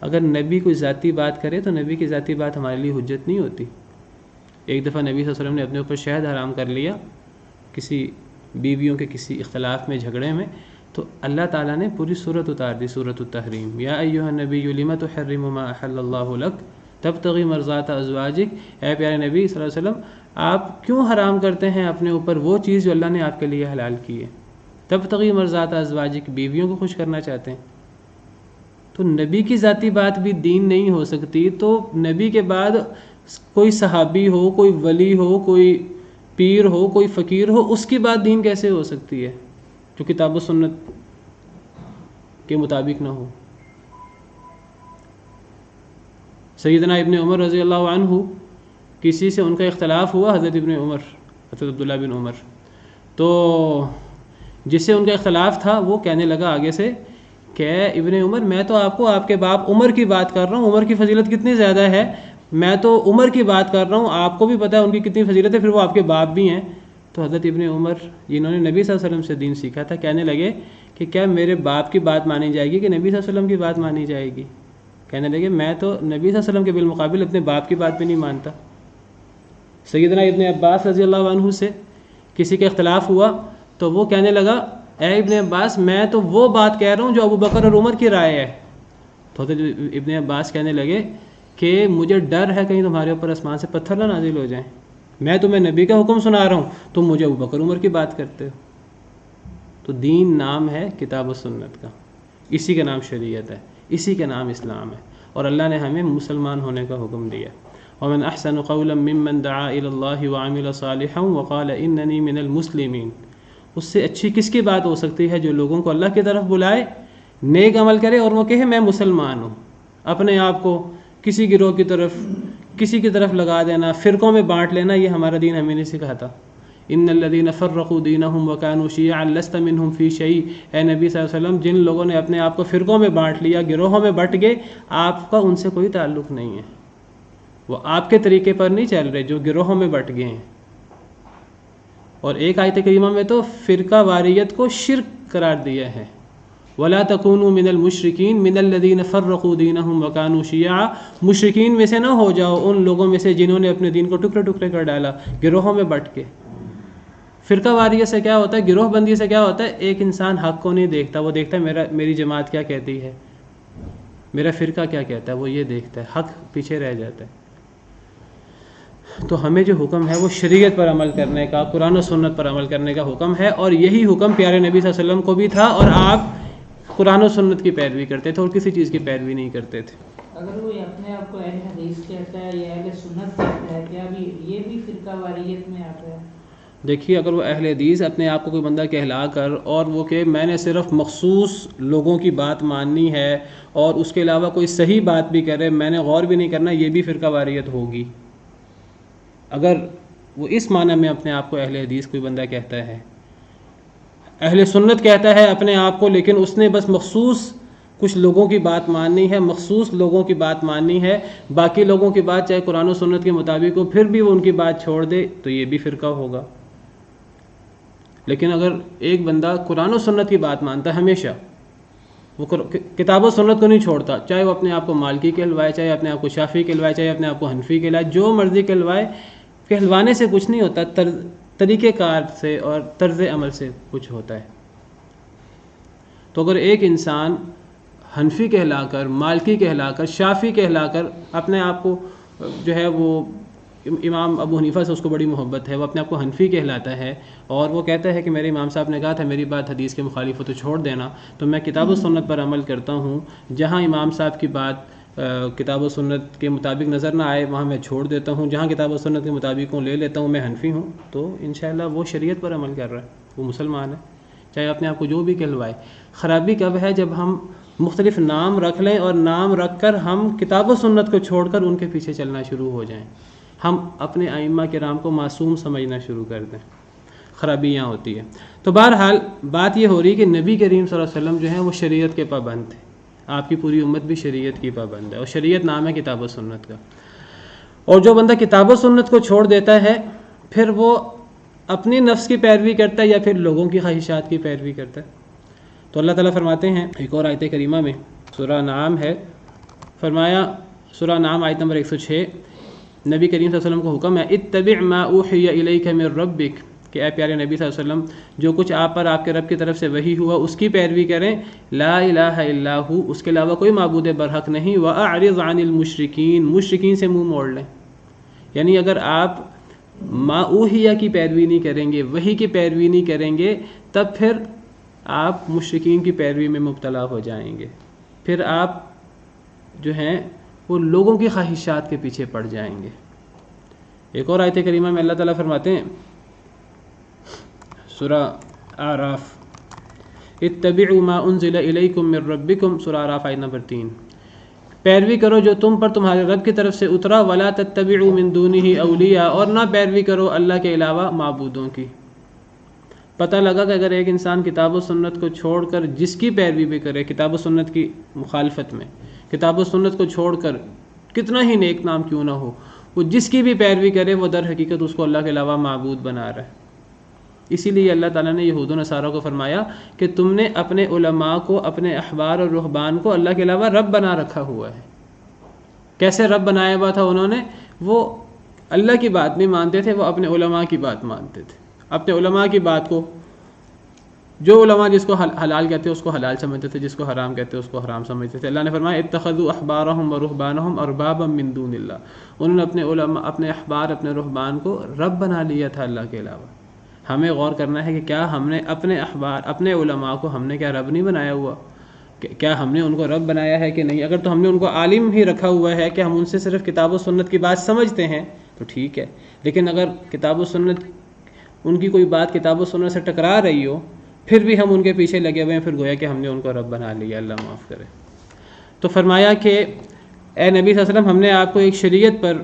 اگر نبی کوئی ذاتی بات کرے تو نبی کی ذاتی بات ہمارے لیے حجت نہیں ہوتی. ایک دفعہ نبی صلی اللہ علیہ وسلم نے اپنے اوپر شہد حرام کر لیا کسی بیویوں کے کسی اختلاف میں، جھگڑے میں، تو اللہ تعالیٰ نے پوری سورت اتار دی، سورت التحریم. یا ایھا النبی لم تحرم ما احل اللہ لک تبتغی مرضات ازواجک، اے پیارے نبی صلی اللہ علیہ وسلم آپ کیوں حرام کرتے ہیں اپنے اوپر وہ چیز جو اللہ نے آپ کے لیے حلال کی ہے؟ تبتغی مرضات ازواجک، بیویوں کو خوش کرنا چاہتے ہیں. تو نبی کی ذاتی بات بھی دین نہیں ہو سکتی. تو نبی کے بعد کوئی صحابی ہو، کوئی ولی ہو، کوئی پیر ہو، کوئی فقیر ہو، اس کی بات دین کیسے ہو سکتی ہے جو کتاب و سنت کے مطابق نہ ہو؟ سیدنا ابن عمر رضی اللہ عنہ، کسی سے ان کا اختلاف ہوا، حضرت ابن عمر، حضرت عبداللہ بن عمر، تو جس سے ان کا اختلاف تھا وہ کہنے لگا آگے سے کہ ابن عمر، میں تو آپ کو آپ کے باپ عمر کی بات کر رہا ہوں، عمر کی فضیلت کتنی زیادہ ہے، میں تو عمر کی بات کر رہا ہوں، آپ کو بھی پتہ ہے ان کی کتنی فضیلت ہے، پھر وہ آپ کے باپ بھی ہیں۔ تو حضرت ابن عمر جنہوں نے نبی صلی اللہ علیہ وسلم سے دین سیکھا تھا، کہنے لگے کہ کیا میرے باپ کی بات مانی جائے گی کہ نبی صلی اللہ علیہ وسلم کی بات مانی جائے گی؟ کہنے لگے میں تو نبی صلی اللہ علیہ وسلم کے بالمقابل اپنے باپ کی بات بھی نہیں مانتا۔ سیدنا ابن عباس رضی اللہ عنہ سے کسی کا اختلاف ہوا تو وہ کہنے لگا اے ابن عباس، میں تو وہ بات کہہ رہا ہوں جو ابو بکر اور عمر کی رائے ہے۔ تو حضرت ابن عباس کہنے لگے کہ مجھے ڈر ہے کہیں تمہارے اوپر آسمان سے پتھر نہ نازل ہو جائیں، میں تمہیں نبی کا حکم سنا رہا ہوں، تم مجھے ابو بکر عمر کی بات کرتے ہو۔ تو دین نام ہے کتاب و سنت کا، اسی کا نام شریعت ہے، اسی کا نام اسلام ہے، اور اللہ نے ہمیں مسلمان ہونے کا حکم دیا۔ ومن احسن قولا ممن دعا الى اللہ وعمل صالحا وقال اننی من المسلمین، اس سے اچھی کس کی بات ہو سکتی ہے جو لوگوں کو اللہ کی طرف بلائے، نیک عمل کرے اور وہ کہے میں مسلمان ہوں۔ اپنے آپ کو کسی گروہ کی طرف، کسی کی طرف لگا دینا، فرقوں میں بانٹ لینا، یہ ہمارا دین ہمیں نہیں سکھاتا۔ ان الذين فرقوا دينهم وكانوا شيعا لست منهم في شيء، اے نبی صلی اللہ علیہ وسلم، جن لوگوں نے اپنے آپ کو فرقوں میں بانٹ لیا، گروہوں میں بٹ گئے، آپ کا ان سے کوئی تعلق نہیں ہے، وہ آپ کے طریقے پر نہیں چل رہے جو گروہوں میں بٹ گئے ہیں۔ اور ایک آیت کریمہ میں تو فرقہ واریت کو شرک قرار دیا ہے، وَلَا تَكُونُوا مِنَ الْمُشْرِكِينَ مِنَ الَّذِينَ فَرَّقُوا دِينَهُمْ وَكَانُوا شِيَعًا، مشرکین میں سے نہ ہو جاؤ، ان لوگوں میں سے جنہوں نے اپنے دین کو ٹکڑے ٹکڑے کر ڈالا، گروہوں میں بٹ کے۔ فرقہ واریت سے کیا ہوتا ہے، گروہ بندی سے کیا ہوتا ہے، ایک انسان حق کو نہیں دیکھتا، وہ دیکھتا ہے میری جماعت کیا کہتی ہے، میرا فرقہ کیا کہتا ہے، وہ یہ دیکھتا ہے، حق پیچھے رہ جاتا ہے۔ تو ہمیں جو حکم ہے وہ شریعت پر عمل کرنے کا، قرآن و سنت پر عمل کرنے کا حکم ہے، اور یہی حکم پیارے نبی صلی اللہ علیہ وسلم کو بھی تھا، اور آپ قرآن و سنت کی پیروی کرتے تھے اور کسی چیز کی پیروی نہیں کرتے تھے۔ اگر وہ اپنے آپ کو اہل حدیث کہتا ہے یا اہل سنت کہتا ہے، کیا یہ بھی فرقہ واریت میں آتا ہے؟ دیکھیے، اگر وہ اہل حدیث اپنے آپ کو کوئی بندہ کہلا کر اور وہ کہ میں نے صرف مخصوص لوگوں کی بات ماننی ہے اور اس کے علاوہ کوئی صحیح بات بھی کرے میں نے غور بھی نہیں کرنا، یہ بھی فرقہ واریت ہوگی۔ اگر وہ اس معنی میں اپنے آپ کو اہل حدیث کوئی بندہ کہتا ہے، اہل سنت کہتا ہے اپنے آپ کو، لیکن اس نے بس مخصوص کچھ لوگوں کی بات ماننی ہے، مخصوص لوگوں کی بات ماننی ہے، باقی لوگوں کی بات چاہے قرآن و سنت کے مطابق ہو پھر بھی وہ ان کی بات چھوڑ دے، تو یہ بھی فرقہ ہوگا۔ لیکن اگر ایک بندہ قرآن و سنت کی بات مانتا ہے ہمیشہ، وہ کتاب و سنت کو نہیں چھوڑتا، چاہے وہ اپنے آپ کو مالکی کہلوائے، چاہے اپنے آپ کو شافعی کہلوائے، چاہے اپنے آپ کو حنفی کہلوائے، جو مرضی کہلوائے، کہلوانے سے کچھ نہیں ہوتا، طریقہ کار سے اور طرز عمل سے کچھ ہوتا ہے۔ تو اگر ایک انسان حنفی کہلا کر، مالکی کہلا کر، شافعی کہلا کر اپنے آپ کو جو ہے وہ امام ابو حنیفہ سے اس کو بڑی محبت ہے، وہ اپنے آپ کو حنفی کہلاتا ہے اور وہ کہتا ہے کہ میرے امام صاحب نے کہا تھا میری بات حدیث کے مخالف ہو تو چھوڑ دینا، تو میں کتاب و سنت پر عمل کرتا ہوں، جہاں امام صاحب کی بات کتاب و سنت کے مطابق نظر نہ آئے وہاں میں چھوڑ دیتا ہوں، جہاں کتاب و سنت کے مطابق لے لیتا ہوں، میں حنفی ہوں، تو انشاءاللہ وہ شریعت پر عمل کر رہا ہے، وہ مسلمان ہے، چاہے اپنے آپ کو جو بھی کہلوائے۔ خرابی کب ہے؟ جب ہم مختلف نام رکھ لیں اور نام رکھ کر ہم کتاب و سنت کو چھوڑ کر ان کے پیچھے چلنا شروع ہو جائیں، ہم اپنے ائمہ کرام کو معصوم سمجھنا شروع کر دیں، خرابی یہاں ہوتی ہے۔ تو بہرحال بات یہ ہو رہی کہ نبی کریم صلی اللہ علیہ وسلم جو ہیں وہ شریعت کے پابند تھے، آپ کی پوری امت بھی شریعت کی پابند ہے، اور شریعت نام ہے کتاب و سنت کا۔ اور جو بندہ کتاب و سنت کو چھوڑ دیتا ہے پھر وہ اپنی نفس کی پیروی کرتا ہے یا پھر لوگوں کی خواہشات کی پیروی کرتا ہے۔ تو اللہ تعالیٰ فرماتے ہیں ایک اور آیت کریمہ میں، سورہ نعام ہے، فرمایا سورہ نعام آیت نمبر 106، نبی کریم صلی اللہ علیہ وسلم کو حکم ہے اتبع ما اوحی الیک من ربک، کہ اے پیارے نبی صلی اللہ علیہ وسلم جو کچھ آپ پر آپ کے رب کی طرف سے وحی ہوا اس کی پیروی کریں، لا الہ الا ہو، اس کے علاوہ کوئی معبود برحق نہیں، واعرض عن المشرکین، مشرکین سے منہ موڑ لیں۔ یعنی اگر آپ ما اوحیہ کی پیروی نہیں کریں گے، وحی کی پیروی نہیں کریں گے، تب پھر آپ مشرکین کی پیروی میں مبتلا ہو جائیں گے، پھر آپ جو ہیں وہ لوگوں کی خواہشات کے پیچھے پڑ جائیں گے۔ ایک اور آیت کریمہ میں اللہ تعالیٰ فرماتے ہیں سورہ اعراف، اتبعوا ما انزل الیکم من ربکم، سورہ اعراف آیت نمبر 3، پیروی کرو جو تم پر تمہارے رب کی طرف سے اترا، ولا تتبعوا من دونہ اولیاء، اور نہ پیروی کرو اللہ کے علاوہ معبودوں کی۔ پتہ لگا کہ اگر ایک انسان کتاب و سنت کو چھوڑ کر جس کی پیروی بھی کرے، کتاب و سنت کی مخالفت میں، کتاب و سنت کو چھوڑ کر کتنا ہی نیک نام کیوں نہ ہو، وہ جس کی بھی پیروی کرے وہ در حقیقت اس کو اللہ کے علاوہ معبود بنا رہا ہے۔ اسی لیے اللہ تعالیٰ نے یہود و نصارہ کو فرمایا کہ تم نے اپنے علماء کو، اپنے احبار اور رہبان کو اللہ کے علاوہ رب بنا رکھا ہوا ہے۔ کیسے رب بنایا ہوا تھا انہوں نے؟ وہ اللہ کی بات نہیں مانتے تھے، وہ اپنے علماء کی بات مانتے تھے، اپنے علماء کی بات کو، جو علماء جس کو حلال کہتے ہیں اس کو حلال سمجھتے تھے، جس کو حرام کہتے ہیں اس کو حرام سمجھتے تھے۔ اللہ نے فرمایا اتخذوا احبارهم ورهبانهم اربابا من دون اللہ، انہوں نے اپنے علماء، اپنے احبار، اپنے رہبان کو رب بنا لیا تھا اللہ کے علاوہ۔ ہمیں غور کرنا ہے کہ کیا ہم نے اپنے احبار، اپنے علماء کو ہم نے کیا رب نہیں بنایا ہوا؟ کیا ہم نے ان کو رب بنایا ہے کہ نہیں؟ اگر تو ہم نے ان کو عالم ہی رکھا ہوا ہے کہ ہم ان سے صرف کتاب و سنت کی بات سمجھتے ہیں تو ٹھیک ہے، لیکن اگر کتاب و سنت، ان کی کوئی بات کتاب و سنت سے ٹکرا رہی ہو پھر بھی ہم ان کے پیچھے لگے ہوئے ہیں، پھر گویا کہ ہم نے ان کو رب بنا لیا، اللہ معاف کرے۔ تو فرمایا کہ اے نبی صلی اللہ علیہ وسلم، ہم نے آپ کو ایک شریعت پر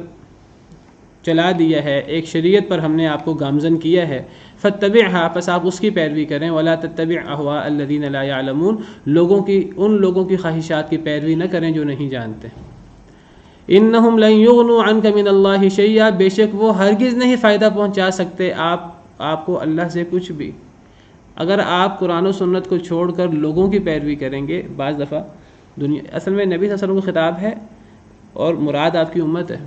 چلا دیا ہے، ایک شریعت پر ہم نے آپ کو گامزن کیا ہے، فاتبعها، پس آپ اس کی پیروی کریں، ولا تتبع اهواء الذین لا يعلمون، ان لوگوں کی خواہشات کی پیروی نہ کریں جو نہیں جانتے۔ انہم لن یغنوا عنک من اللہ شیئا، بے شک وہ ہرگز نہیں فائدہ پہنچا سکتے آپ کو اللہ سے کچھ بھی۔ اگر آپ قرآن و سنت کو چھوڑ کر لوگوں کی پیروی کریں گے، بعض دفعہ دنیا، اصل میں نبی صلی اللہ علیہ وسلم کو خطاب ہے اور مراد آپ کی امت ہے،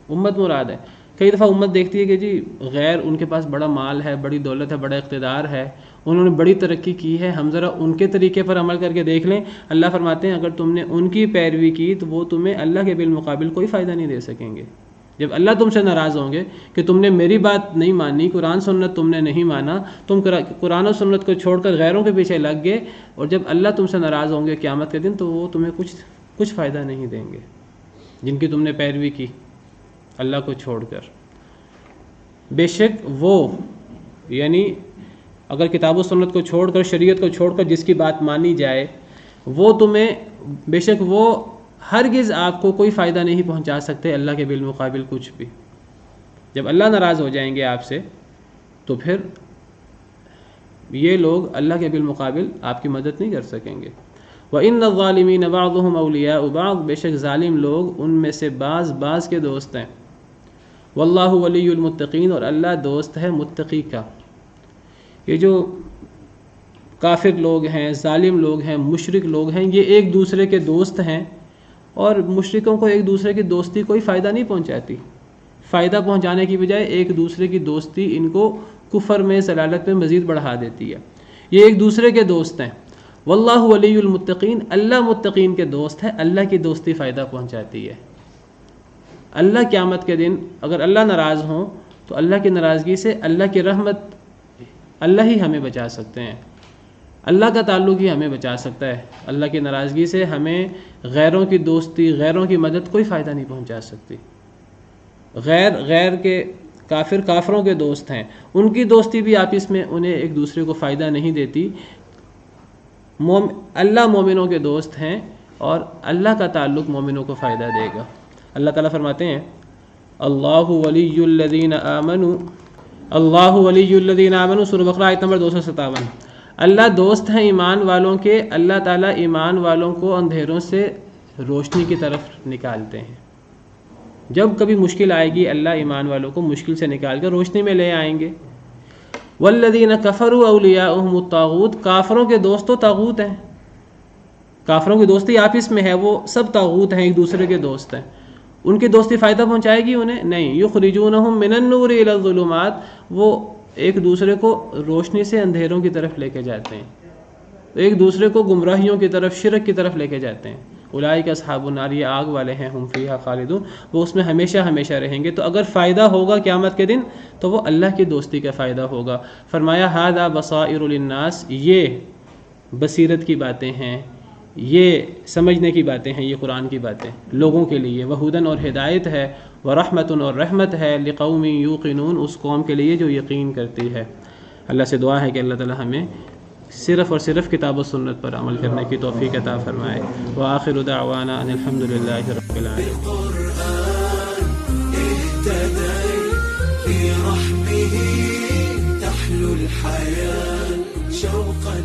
امت مراد ہے۔ کئی دفعہ امت دیکھتی ہے کہ جی غیر، ان کے پاس بڑا مال ہے، بڑی دولت ہے، بڑا اقتدار ہے، انہوں نے بڑی ترقی کی ہے، ہم ذرا ان کے طریقے پر عمل کر کے دیکھ لیں۔ اللہ فرماتے ہیں اگر تم نے ان کی پیروی کی تو وہ تمہیں اللہ کے بالمقابل کوئی فائدہ نہیں دے سکیں گے۔ جب اللہ تم سے ناراض ہوں گے کہ تم نے میری بات نہیں مانی، قرآن سنت تم نے نہیں مانا، تم قرآن و سنت کو چھوڑ کر غیروں کے پیچھے لگ گئے، اور جب اللہ تم سے ناراض ہوں گے قیامت کے دن تو وہ تمہیں کچھ فائدہ نہیں دیں گے، جن کی تم نے پیروی کی اللہ کو چھوڑ کر۔ بے شک وہ، یعنی اگر کتاب و سنت کو چھوڑ کر، شریعت کو چھوڑ کر جس کی بات مانی جائے، وہ تمہیں، بے شک وہ ہرگز آپ کو کوئی فائدہ نہیں پہنچا سکتے اللہ کے بالمقابل کچھ بھی۔ جب اللہ ناراض ہو جائیں گے آپ سے تو پھر یہ لوگ اللہ کے بالمقابل آپ کی مدد نہیں کر سکیں گے۔ وَإِنَّ الظَّالِمِينَ بَعْضُهُمْ أَوْلِيَاءُ بَعْضٍ، بے شک ظالم لوگ ان میں سے بعض کے دوست ہیں۔ واللہ ولی المتقین، اور اللہ دوست ہے متقی کا۔ یہ جو کافر لوگ ہیں، ظالم لوگ ہیں، مشرک لوگ ہیں، یہ ایک دوسرے کے دوست ہیں، اور مشرکوں کو ایک دوسرے کی دوستی کوئی فائدہ نہیں پہنچاتی، فائدہ پہنچانے کی بجائے ایک دوسرے کی دوستی ان کو کفر میں، ضلالت میں مزید بڑھا دیتی ہے۔ یہ ایک دوسرے کے دوست ہیں۔ واللہ ولی المتقین، اللہ متقین کے دوست ہے، اللہ کی دوستی فائدہ پہنچاتی ہے۔ اللہ قیامت کے دن اگر اللہ ناراض ہوں تو اللہ کی ناراضگی سے اللہ کی رحمت، اللہ ہی ہمیں بچا سکتے ہیں، اللہ کا تعلق ہی ہمیں بچا سکتا ہے۔ اللہ کی ناراضگی سے ہمیں غیروں کی دوستی، غیروں کی مدد کوئی فائدہ نہیں پہنچا سکتی۔ غیر کے کافروں کے دوست ہیں، ان کی دوستی بھی آپس میں انہیں ایک دوسرے کو فائدہ نہیں دیتی۔ اللہ مومنوں کے دوست ہیں اور اللہ کا تعلق مومنوں کو فائدہ دے گا۔ اللہ تعالیٰ فرماتے ہیں اللہ ولی الذین آمنوا، اللہ ولی الذین آمنوا، سورہ بقرہ آیت نمبر 257۔ اللہ دوست ہیں ایمان والوں کے، اللہ تعالیٰ ایمان والوں کو اندھیروں سے روشنی کی طرف نکالتے ہیں۔ جب کبھی مشکل آئے گی اللہ ایمان والوں کو مشکل سے نکال کر روشنی میں لے آئیں گے۔ والذین کفروا اولیاؤہم الطاغوت، کافروں کے دوست تو طاغوت ہیں، کافروں کی دوستی آپس میں ہے، وہ سب طاغوت ہیں، ایک دوسرے کے دوست ہیں۔ ان کی دوستی فائدہ پہنچائے گی انہیں؟ نہیں۔ یخرجونہم من النور الی الظلمات، وہ ایک دوسرے کو روشنی سے اندھیروں کی طرف لے کے جاتے ہیں، ایک دوسرے کو گمراہیوں کی طرف، شرک کی طرف لے کے جاتے ہیں۔ اولئک اصحاب النار، یہ آگ والے ہیں، ہم فیہا خالدون، وہ اس میں ہمیشہ ہمیشہ رہیں گے۔ تو اگر فائدہ ہوگا قیامت کے دن تو وہ اللہ کی دوستی کا فائدہ ہوگا۔ فرمایا ھذا بصائر للناس، یہ بصیرت کی باتیں ہیں، یہ سمجھنے کی باتیں ہیں، یہ قرآن کی باتیں لوگوں کے لیے، وہدن اور ہدایت ہے، ورحمت اور رحمت ہے، لقوم یوقنون، اس قوم کے لیے جو یقین کرتی ہے۔ اللہ سے دعا ہے کہ اللہ تعالی ہمیں صرف اور صرف کتاب و سنت پر عمل کرنے کی توفیق عطا فرمائے. وآخر دعوانا ان الحمد للہ رب العالمین. في رحمه تحلو الحياة شوقا